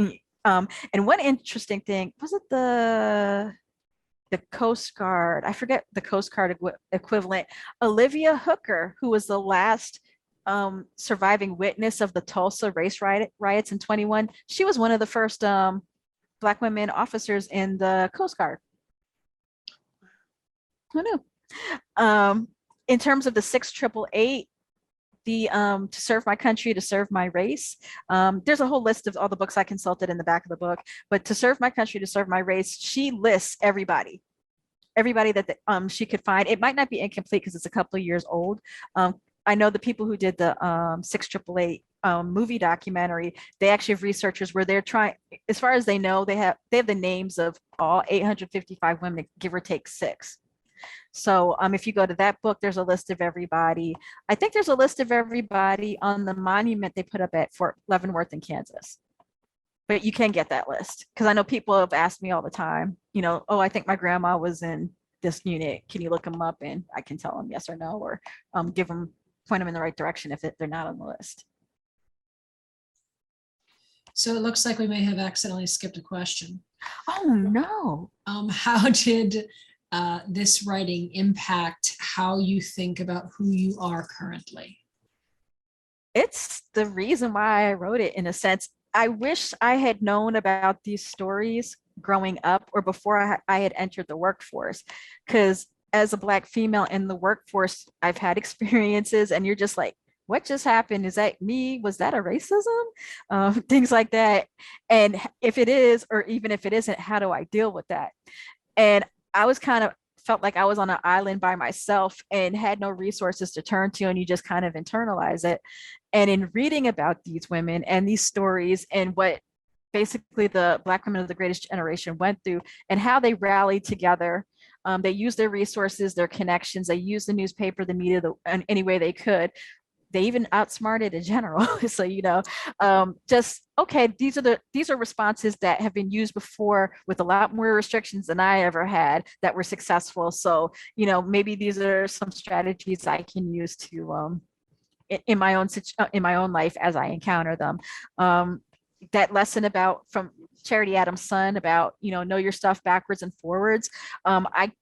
and one interesting thing, was it the Coast Guard? I forget the Coast Guard equivalent. Olivia Hooker, who was the last surviving witness of the Tulsa race riots in 21, she was one of the first Black women officers in the Coast Guard. Who knew? In terms of the 6888, the To Serve My Country, To Serve My Race, there's a whole list of all the books I consulted in the back of the book, but To Serve My Country, To Serve My Race, she lists everybody that she could find. It might not be incomplete because it's a couple of years old. I know the people who did the 6888 movie documentary, they actually have researchers where they're trying, as far as they know, they have the names of all 855 women, give or take 6. So if you go to that book, there's a list of everybody. I think there's a list of everybody on the monument they put up at Fort Leavenworth in Kansas. But you can get that list, because I know people have asked me all the time, you know, oh, I think my grandma was in this unit. Can you look them up? And I can tell them yes or no, or point them in the right direction if they're not on the list. So it looks like we may have accidentally skipped a question. Oh, no. How did this writing impact how you think about who you are currently? It's the reason why I wrote it, in a sense. I wish I had known about these stories growing up or before I had entered the workforce, because as a Black female in the workforce, I've had experiences and you're just like, what just happened? Is that me? Was that a racism? Things like that. And if it is, or even if it isn't, how do I deal with that? And I was felt like I was on an island by myself and had no resources to turn to, and you just kind of internalize it. And in reading about these women and these stories and what basically the Black women of the greatest generation went through and how they rallied together, they used their resources, their connections, they used the newspaper, the media, in any way they could. They even outsmarted a general. So, you know, just, okay, these are responses that have been used before with a lot more restrictions than I ever had that were successful. So, you know, maybe these are some strategies I can use to, in my own life as I encounter them. That lesson from Charity Adams' son about, you know your stuff backwards and forwards. I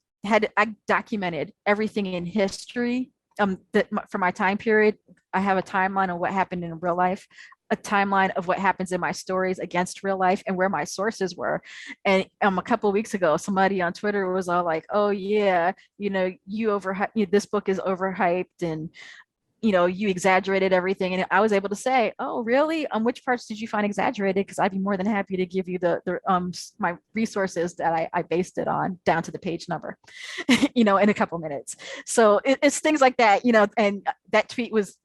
documented everything in history for my time period. I have a timeline of what happened in real life, a timeline of what happens in my stories against real life, and where my sources were. And a couple of weeks ago, somebody on Twitter was all like, oh yeah, this book is overhyped, and you exaggerated everything. And I was able to say, oh, really? Which parts did you find exaggerated? Because I'd be more than happy to give you my resources that I based it on, down to the page number, in a couple minutes. So it's things like that, and that tweet was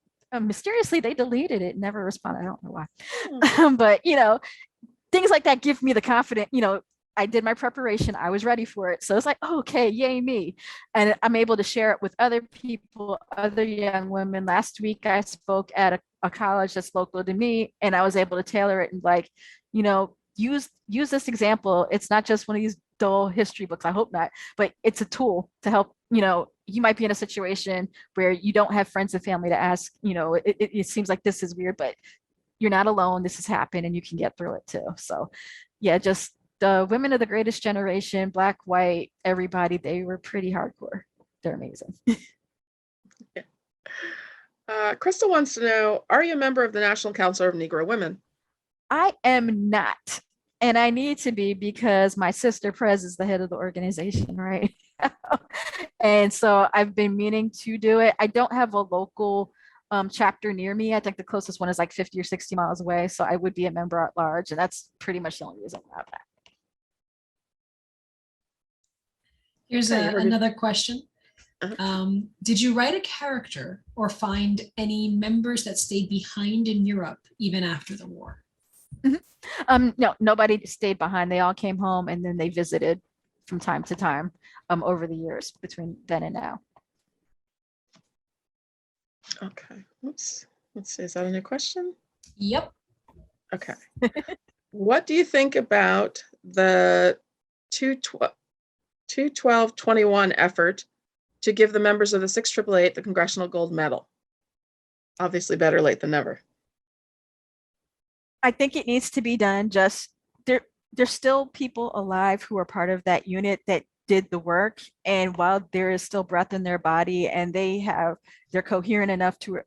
mysteriously, they deleted it, never responded. I don't know why. But, things like that give me the confidence, I did my preparation. I was ready for it. So it's like, oh, okay, yay me. And I'm able to share it with other people, other young women. Last week, I spoke at a college that's local to me, and I was able to tailor it and use this example. It's not just one of these dull history books. I hope not, but it's a tool to help, you might be in a situation where you don't have friends and family to ask, it seems like this is weird, but you're not alone. This has happened and you can get through it too. So yeah, just the women of the greatest generation, Black, white, everybody, they were pretty hardcore. They're amazing. Crystal wants to know, are you a member of the National Council of Negro Women? I am not. And I need to be because my sister Prez is the head of the organization, right? And so I've been meaning to do it. I don't have a local chapter near me. I think the closest one is like 50 or 60 miles away. So I would be a member at large. And that's pretty much the only reason why I'm that. Here's another question. Did you write a character or find any members that stayed behind in Europe even after the war? No, nobody stayed behind. They all came home and then they visited from time to time over the years between then and now. Okay. Oops. Let's see. Is that a new question? Yep. Okay. What do you think about the 212-21 effort to give the members of the 688 the Congressional Gold Medal? Obviously, better late than never. I think it needs to be done. Just there's still people alive who are part of that unit that did the work, and while there is still breath in their body and they're coherent enough to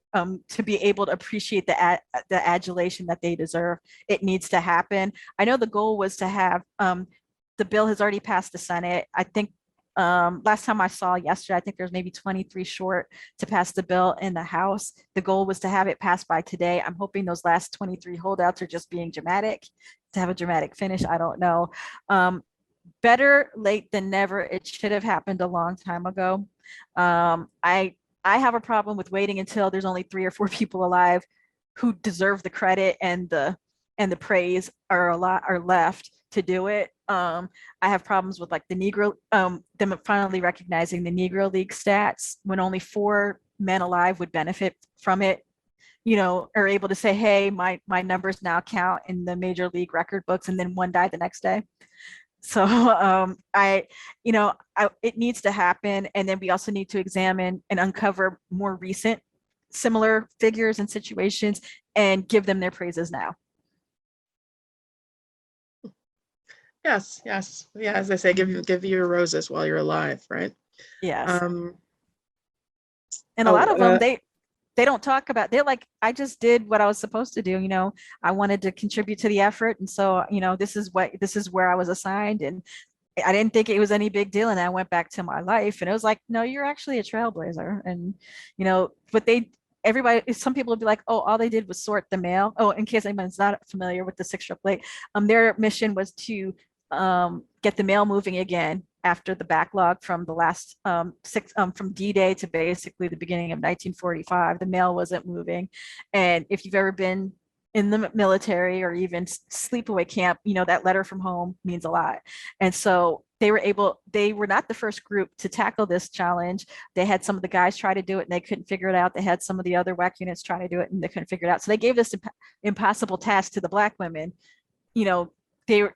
be able to appreciate the adulation that they deserve, it needs to happen. I know the goal was to have the bill has already passed the Senate. I think last time I saw yesterday, I think there's maybe 23 short to pass the bill in the House. The goal was to have it passed by today. I'm hoping those last 23 holdouts are just being dramatic to have a dramatic finish. I don't know. Better late than never. It should have happened a long time ago. I have a problem with waiting until there's only 3 or 4 people alive who deserve the credit and the praise are left to do it. I have problems with like the Negro, them finally recognizing the Negro League stats when only 4 men alive would benefit from it, are able to say, hey, my numbers now count in the major league record books, and then 1 died the next day. So it needs to happen. And then we also need to examine and uncover more recent similar figures and situations and give them their praises now. Yes. Yeah, as they say, give you your roses while you're alive, right? Yes. And a lot of them, they don't talk about, they're like, I just did what I was supposed to do. I wanted to contribute to the effort. And so, this is where I was assigned. And I didn't think it was any big deal. And I went back to my life and it was like, no, you're actually a trailblazer. And, but some people would be like, oh, all they did was sort the mail. Oh, in case anyone's not familiar with the 688, their mission was to get the mail moving again after the backlog from the last from D-Day to basically the beginning of 1945. The mail wasn't moving. And if you've ever been in the military or even sleepaway camp, that letter from home means a lot. And so they were not the first group to tackle this challenge. They had some of the guys try to do it and they couldn't figure it out. They had some of the other WAC units try to do it and they couldn't figure it out. So they gave this impossible task to the Black women. They were,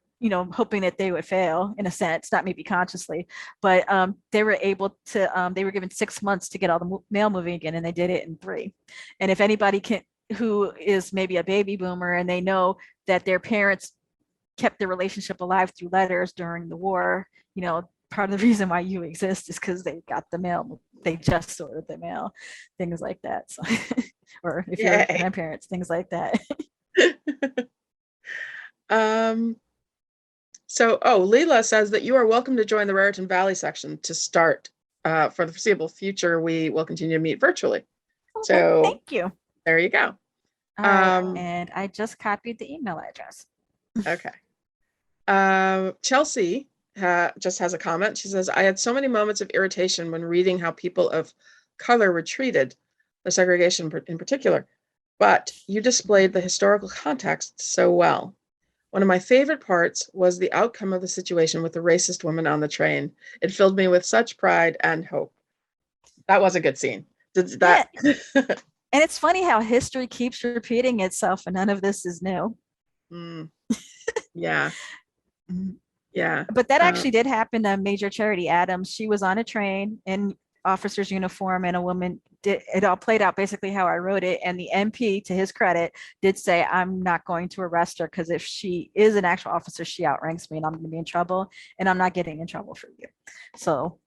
hoping that they would fail in a sense, not maybe consciously, but they were able to, they were given 6 months to get all the mail moving again, and they did it in 3. And if anybody who is maybe a baby boomer and they know that their parents kept their relationship alive through letters during the war, part of the reason why you exist is because they got the mail, they just sorted the mail, things like that. So, or if you're grandparents, things like that. So, Leela says that you are welcome to join the Raritan Valley section to start. For the foreseeable future, we will continue to meet virtually. Okay, so thank you. There you go. All right, and I just copied the email address. Okay. Chelsea just has a comment. She says, I had so many moments of irritation when reading how people of color were treated, the segregation in particular, but you displayed the historical context so well. One of my favorite parts was the outcome of the situation with the racist woman on the train. It filled me with such pride and hope. That was a good scene. Did that? Yeah. And it's funny how history keeps repeating itself and none of this is new. Yeah. Yeah. But that actually did happen to Major Charity Adams. She was on a train in officer's uniform and a woman it all played out basically how I wrote it. And the MP, to his credit, did say, I'm not going to arrest her because if she is an actual officer, she outranks me and I'm going to be in trouble and I'm not getting in trouble for you. So,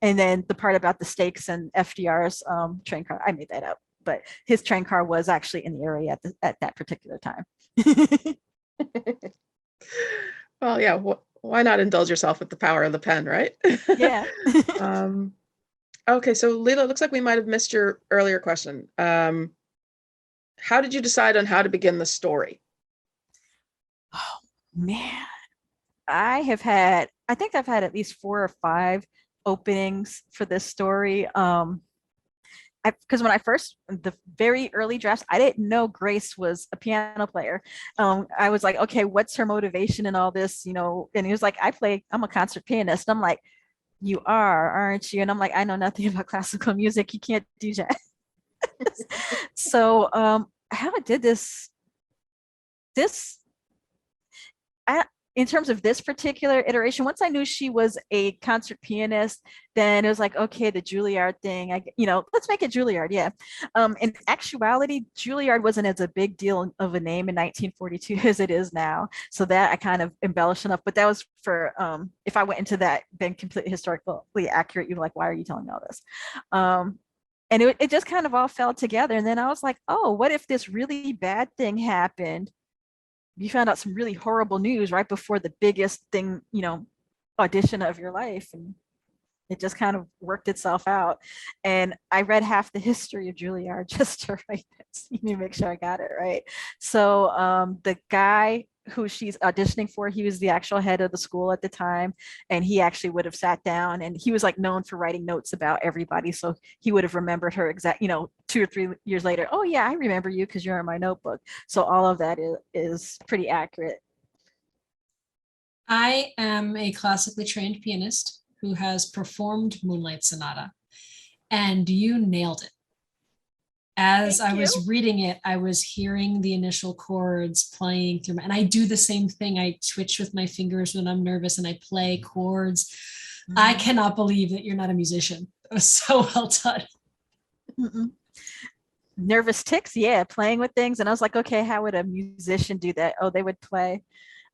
and then the part about the stakes and FDR's train car, I made that up, but his train car was actually in the area at that particular time. Well, yeah, why not indulge yourself with the power of the pen, right? Yeah. Okay, so Leila, it looks like we might have missed your earlier question. How did you decide on how to begin the story? Oh man, I think I've had at least 4 or 5 openings for this story. Because when the very early drafts, I didn't know Grace was a piano player. I was like, okay, what's her motivation and all this, and he was like, I'm a concert pianist. And I'm like, you are, aren't you? And I'm like, I know nothing about classical music. You can't do that. So how I did this, in terms of this particular iteration, once I knew she was a concert pianist, then it was like, okay, the Juilliard thing, let's make it Juilliard. Yeah. In actuality, Juilliard wasn't as a big deal of a name in 1942 as it is now. So that I kind of embellished enough, but that was for, if I went into that, then completely historically accurate, you're like, why are you telling me all this? And it just kind of all fell together. And then I was like, oh, what if this really bad thing happened? You found out some really horrible news right before the biggest thing, audition of your life. And it just kind of worked itself out. And I read half the history of Juilliard just to write this, make sure I got it right. So the guy who she's auditioning for, he was the actual head of the school at the time. And he actually would have sat down, and he was like known for writing notes about everybody. So he would have remembered her 2 or 3 years later. Oh yeah, I remember you because you're in my notebook. So all of that is pretty accurate. I am a classically trained pianist who has performed Moonlight Sonata, and you nailed it. As I was reading it, I was hearing the initial chords playing through, and I do the same thing. I twitch with my fingers when I'm nervous and I play chords. Mm-hmm. I cannot believe that you're not a musician. It was so well done. Mm-mm. Nervous tics, yeah, playing with things. And I was like, okay, how would a musician do that? Oh, they would play.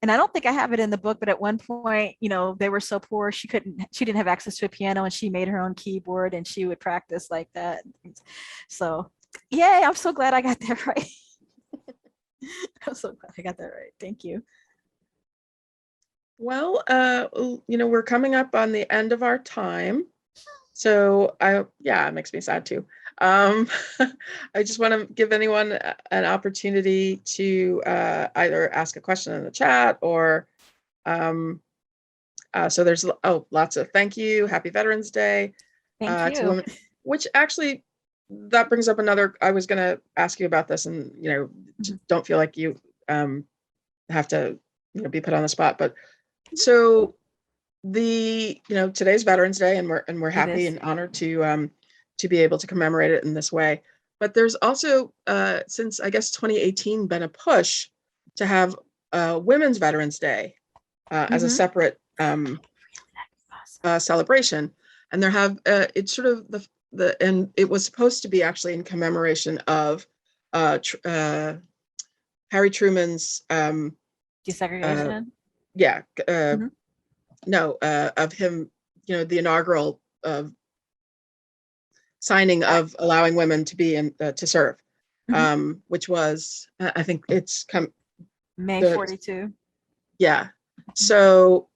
And I don't think I have it in the book, but at one point, they were so poor, she didn't have access to a piano, and she made her own keyboard and she would practice like that. So yay, I'm so glad I got that right. I'm so glad I got that right. Thank you. Well, we're coming up on the end of our time. So it makes me sad too. I just want to give anyone an opportunity to either ask a question in the chat or so there's lots of thank you, happy Veterans Day. Thank you. To women, which actually that brings up another, I was going to ask you about this, and mm-hmm. Don't feel like you have to be put on the spot, but so today's Veterans Day, and we're happy and honored to be able to commemorate it in this way. But there's also since I guess 2018 been a push to have Women's Veterans Day mm-hmm. as a separate celebration, and there have it's sort of and it was supposed to be actually in commemoration of Harry Truman's desegregation. Mm-hmm. No, of him, the inaugural signing of allowing women to be in to serve, mm-hmm. Which was I think it's May 42. Yeah. So,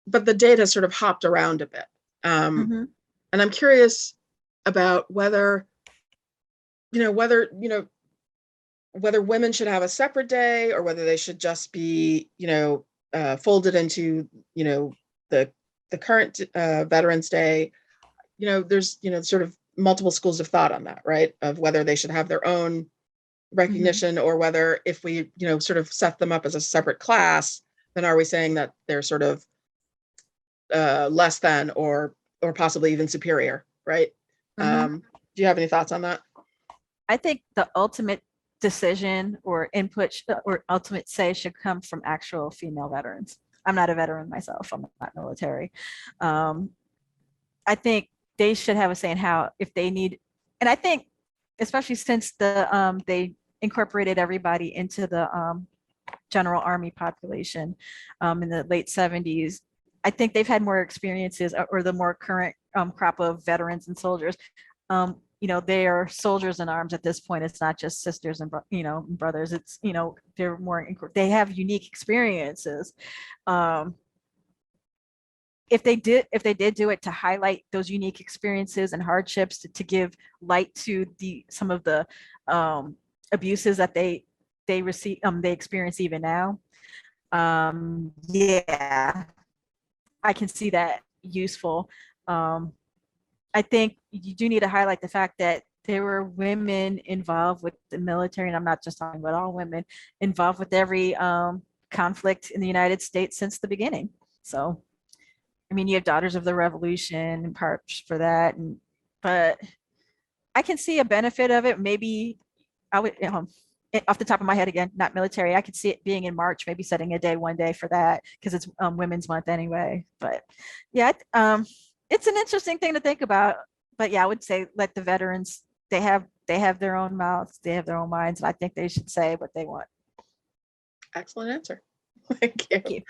but the date has sort of hopped around a bit. Mm-hmm. And I'm curious about whether women should have a separate day, or whether they should just be, folded into, the current Veterans Day. There's, sort of multiple schools of thought on that, right? Of whether they should have their own recognition, mm-hmm. or whether if we, sort of set them up as a separate class, then are we saying that they're sort of less than or possibly even superior, right? Mm-hmm. Do you have any thoughts on that? I think the ultimate decision or input or ultimate say should come from actual female veterans. I'm not a veteran myself. I'm not military. I think they should have a say in how, if they need, and I think especially since they incorporated everybody into the General Army population in the late 70s, I think they've had more experiences, or the more current crop of veterans and soldiers. They are soldiers in arms at this point. It's not just sisters and brothers. It's they're more, they have unique experiences. If they did do it to highlight those unique experiences and hardships, to give light to some of the abuses that they receive, they experience even now. Yeah, I can see that useful. I think you do need to highlight the fact that there were women involved with the military, and I'm not just talking about all women, involved with every conflict in the United States since the beginning. So, I mean, you have Daughters of the Revolution and parts for that, but I can see a benefit of it. Maybe I would, off the top of my head again, not military, I could see it being in March, maybe setting a day one day for that, because it's Women's Month anyway. But yeah, it's an interesting thing to think about. But yeah, I would say let the veterans, they have their own mouths, they have their own minds, and I think they should say what they want. Excellent answer. Thank you.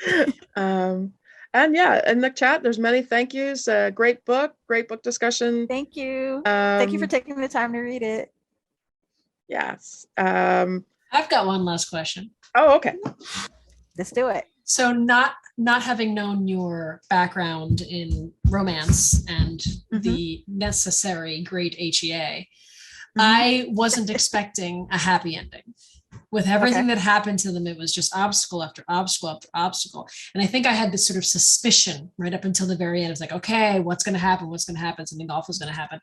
And yeah, in the chat, there's many thank yous. Great book discussion. Thank you. Thank you for taking the time to read it. Yes. I've got one last question. Oh, okay. Let's do it. So not having known your background in romance and the necessary great HEA, I wasn't expecting a happy ending. With everything that happened to them, it was just obstacle after obstacle after obstacle. And I think I had this sort of suspicion right up until the very end. It was like, okay, what's going to happen? What's going to happen? Something awful is going to happen.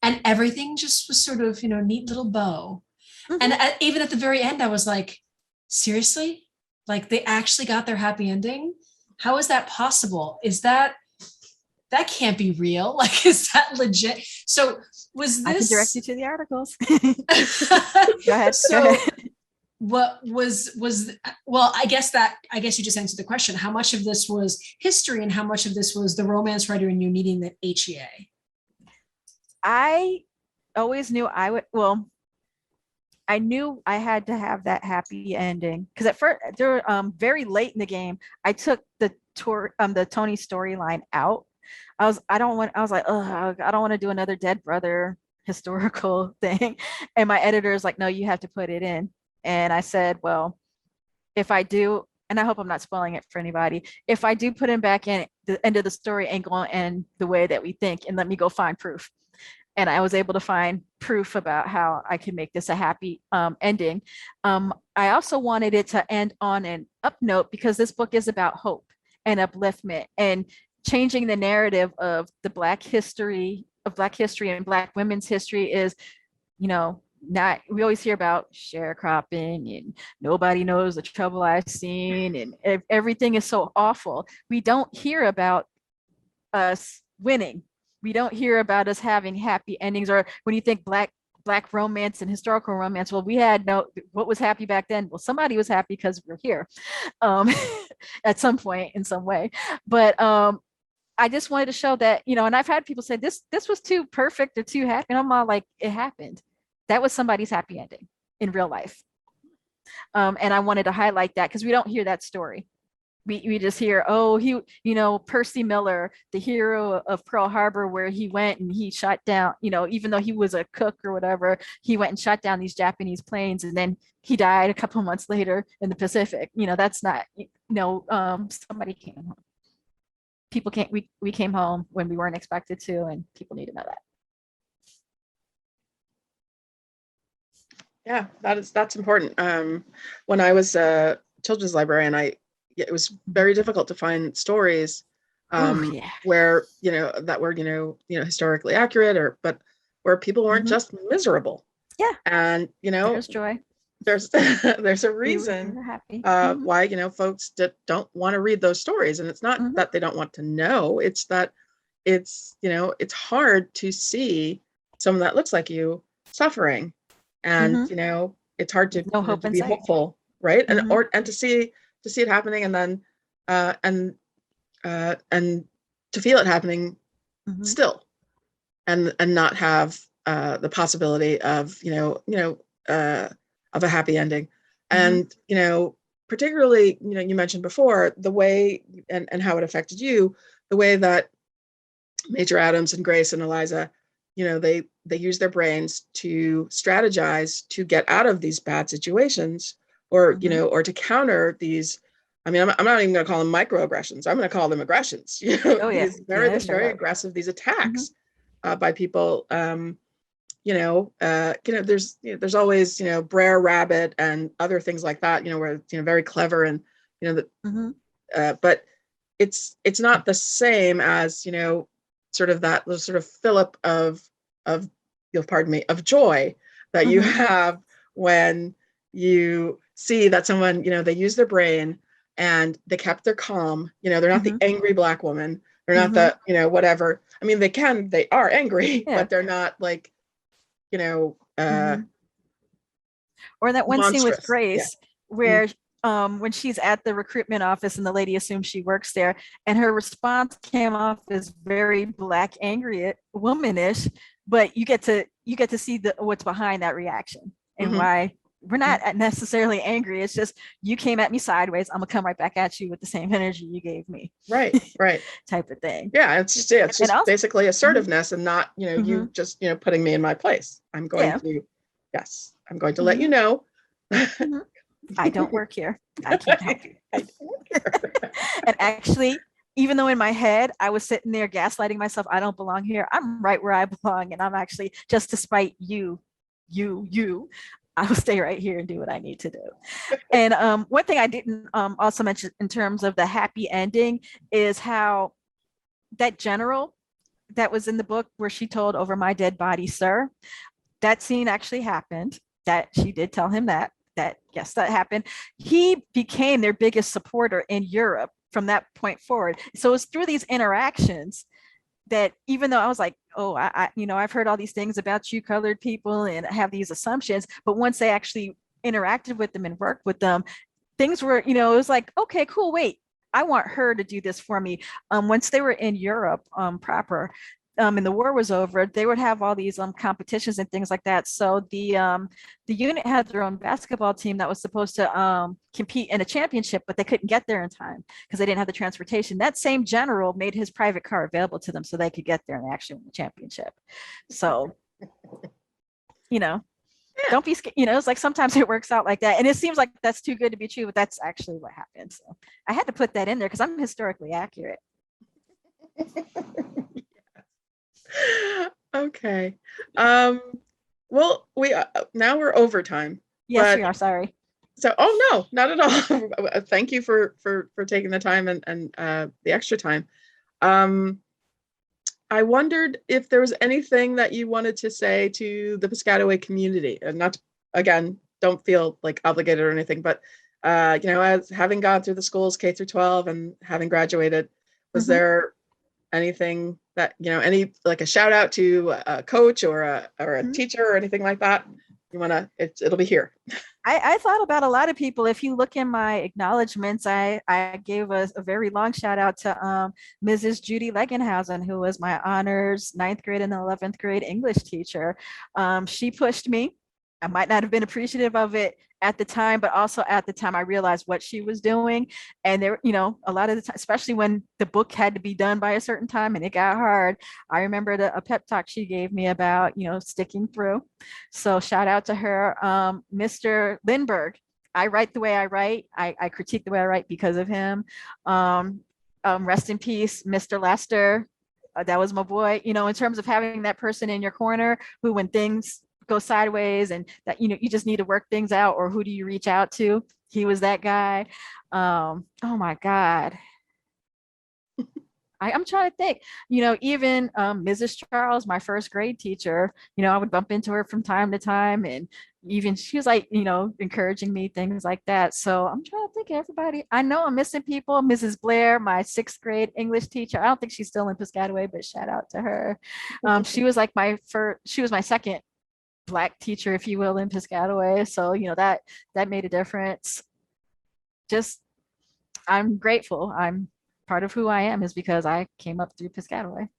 And everything just was sort of, neat little bow. And even at the very end, I was like, seriously? Like they actually got their happy ending? How is that possible? That can't be real? Like, is that legit? So was this... I can direct you to the articles. Go ahead. So, go ahead. What was well, I guess you just answered the question. How much of this was history and how much of this was the romance writer and you needing the HEA? I always knew I knew I had to have that happy ending, because at first, very late in the game, I took the Tony storyline out. I was like, oh, I don't want to do another dead brother historical thing. And my editor is like, no, you have to put it in. And I said, well, if I do, and I hope I'm not spoiling it for anybody, if I do put him back in, the end of the story ain't going to end the way that we think, and let me go find proof. And I was able to find proof about how I could make this a happy ending. I also wanted it to end on an up note, because this book is about hope and upliftment and changing the narrative of the Black history and Black women's history is, not, we always hear about sharecropping and nobody knows the trouble I've seen and everything is so awful. We don't hear about us winning. We don't hear about us having happy endings. Or when you think Black romance and historical romance, well, what was happy back then? Well, somebody was happy because we're here at some point in some way. But I just wanted to show that, and I've had people say this was too perfect or too happy. And I'm all like, it happened. That was somebody's happy ending in real life. And I wanted to highlight that because we don't hear that story. We just hear, oh, Percy Miller, the hero of Pearl Harbor, where he went and he shot down, even though he was a cook or whatever, he went and shot down these Japanese planes, and then he died a couple months later in the Pacific. That's not, somebody came home. People can't, we came home when we weren't expected to, and people need to know that. Yeah, that's important. When I was a children's librarian, it was very difficult to find stories where that were historically accurate, but where people weren't just miserable. Yeah, and there's joy. There's a reason why folks don't want to read those stories, and it's not that they don't want to know. It's that it's hard to see someone that looks like you suffering. And it's hard to, to be hopeful, right? And to see it happening, and then and to feel it happening still, and not have the possibility of of a happy ending. And particularly, you mentioned before the way and how it affected you, the way that Major Adams and Grace and Eliza, they use their brains to strategize to get out of these bad situations, or or to counter these. I mean, I'm not even going to call them microaggressions. I'm going to call them aggressions. Oh yeah, these very aggressive, these attacks by people. There's always Brer Rabbit and other things like that. Where very clever and but it's not the same as sort of that sort of fillip of of joy that you have when you see that someone they use their brain and they kept their calm. They're not the angry Black woman. They're not the whatever. I mean, they are angry, but they're not like or that one scene with Grace where when she's at the recruitment office and the lady assumes she works there, and her response came off as very Black, angry, womanish, but you get to see what's behind that reaction and why we're not necessarily angry. It's just, you came at me sideways, I'm gonna come right back at you with the same energy you gave me. Right type of thing. Yeah, it's just also, basically assertiveness and not you just putting me in my place. I'm going to let you know. I don't work here. I can't help you. I don't work here. And actually, even though in my head I was sitting there gaslighting myself, I don't belong here, I'm right where I belong, and I'm actually, just to spite you, I will stay right here and do what I need to do. And one thing I didn't also mention in terms of the happy ending is how that general that was in the book where she told, "Over my dead body, sir," that scene actually happened. That she did tell him that yes, that happened. He became their biggest supporter in Europe from that point forward. So it's through these interactions that, even though I was like, oh, I've heard all these things about you colored people and have these assumptions, but once they actually interacted with them and worked with them, things were, it was like, okay, cool, wait, I want her to do this for me. Once they were in Europe proper, and the war was over, they would have all these competitions and things like that. So the unit had their own basketball team that was supposed to compete in a championship, but they couldn't get there in time because they didn't have the transportation. That same general made his private car available to them so they could get there and actually win the championship. So, don't be scared. It's like sometimes it works out like that. And it seems like that's too good to be true, but that's actually what happened. So I had to put that in there because I'm historically accurate. Okay. Well, now we're overtime. Yes, we are. Sorry. So, oh no, not at all. Thank you for taking the time and the extra time. I wondered if there was anything that you wanted to say to the Piscataway community, and not, again, don't feel like obligated or anything, but as having gone through the schools K through 12 and having graduated, was there anything that any, like, a shout out to a coach or a teacher or anything like that you want to? It'll be here. I thought about a lot of people. If you look in my acknowledgments, I gave a very long shout out to Mrs. Judy Legenhausen, who was my honors 9th grade and 11th grade English teacher. She pushed me. I might not have been appreciative of it at the time, but also at the time I realized what she was doing. And there, a lot of the time, especially when the book had to be done by a certain time and it got hard, I remember a pep talk she gave me about, sticking through. So shout out to her. Mr. Lindbergh, I write the way I write. I critique the way I write because of him. Rest in peace, Mr. Lester. That was my boy. In terms of having that person in your corner who, when things go sideways and that you just need to work things out, or who do you reach out to? He was that guy. Oh my God. I'm trying to think, even Mrs. Charles, my first grade teacher, I would bump into her from time to time, and even she was like, encouraging me, things like that. So I'm trying to think of everybody. I know I'm missing people. Mrs. Blair, my 6th grade English teacher. I don't think she's still in Piscataway, but shout out to her. She was like she was my second Black teacher, if you will, in Piscataway. So, that made a difference. Just, I'm grateful. I'm part of who I am is because I came up through Piscataway.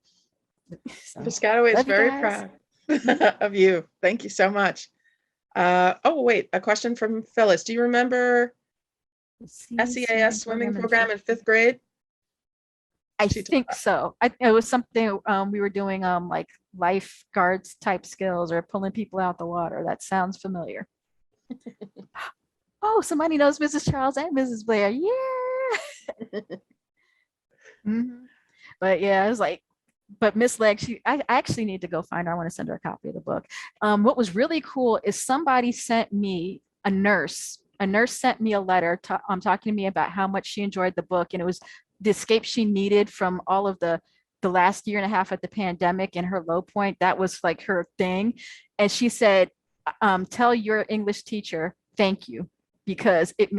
So, Piscataway is very proud of you. Thank you so much. Oh, wait, a question from Phyllis. Do you remember SEAS swimming program in 5th grade. I think so. It was something we were doing like lifeguards type skills or pulling people out the water. That sounds familiar. Oh, somebody knows Mrs. Charles and Mrs. Blair. Yeah. But yeah, I was like, but Miss Legg, I actually need to go find her. I want to send her a copy of the book. What was really cool is somebody sent me a nurse sent me a letter talking to me about how much she enjoyed the book, and it was the escape she needed from all of the last year and a half at the pandemic and her low point. That was like her thing. And she said, tell your English teacher thank you, because it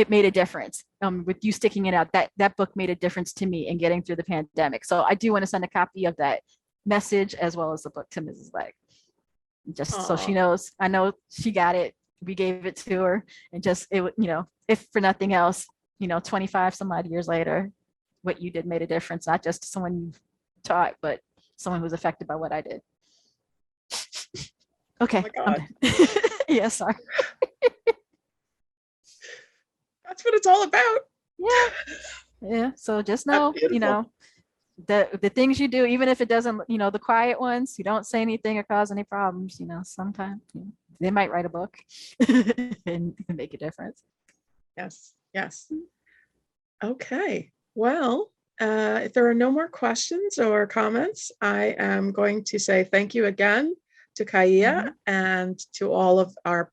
made a difference. With you sticking it out, that book made a difference to me in getting through the pandemic. So I do want to send a copy of that message as well as the book to Mrs. Legg, just so she knows. I know she got it. We gave it to her, and just it, if for nothing else, 25 some odd years later, what you did made a difference, not just to someone you taught, but someone who was affected by what I did. Okay. Oh my God. Yeah, sorry. That's what it's all about. Yeah. So just know, the things you do, even if it doesn't, the quiet ones, you don't say anything or cause any problems, sometimes they might write a book and make a difference. Yes. Okay. Well, if there are no more questions or comments, I am going to say thank you again to Kaia and to all of our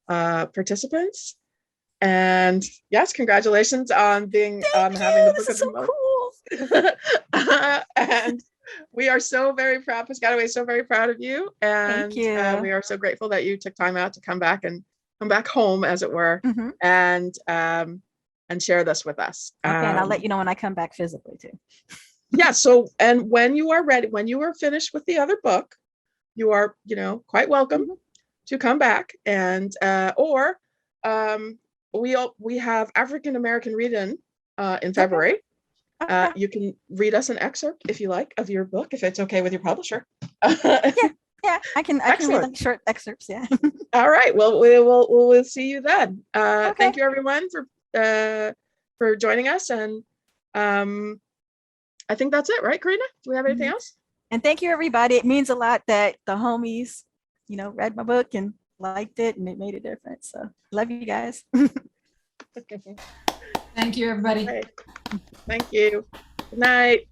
participants. And yes, congratulations on having the book of the month. Cool. And we are so very proud. Piscataway is so very proud of you. And thank you. We are so grateful that you took time out to come back home, as it were, and share this with us. Okay, and I'll let you know when I come back physically too. Yeah. So, and when you are ready, when you are finished with the other book, you are, quite welcome to come back, and we have African American read-in in February. Okay. You can read us an excerpt if you like of your book, if it's okay with your publisher. Yeah, I can read like short excerpts. Yeah. All right. Well, we'll see you then. Okay. Thank you everyone for joining us, and I think that's it, right, Karina? Do we have anything else? And thank you everybody. It means a lot that the homies, read my book and liked it, and it made a difference. So love you guys. Thank you, everybody. Thank you. Good night.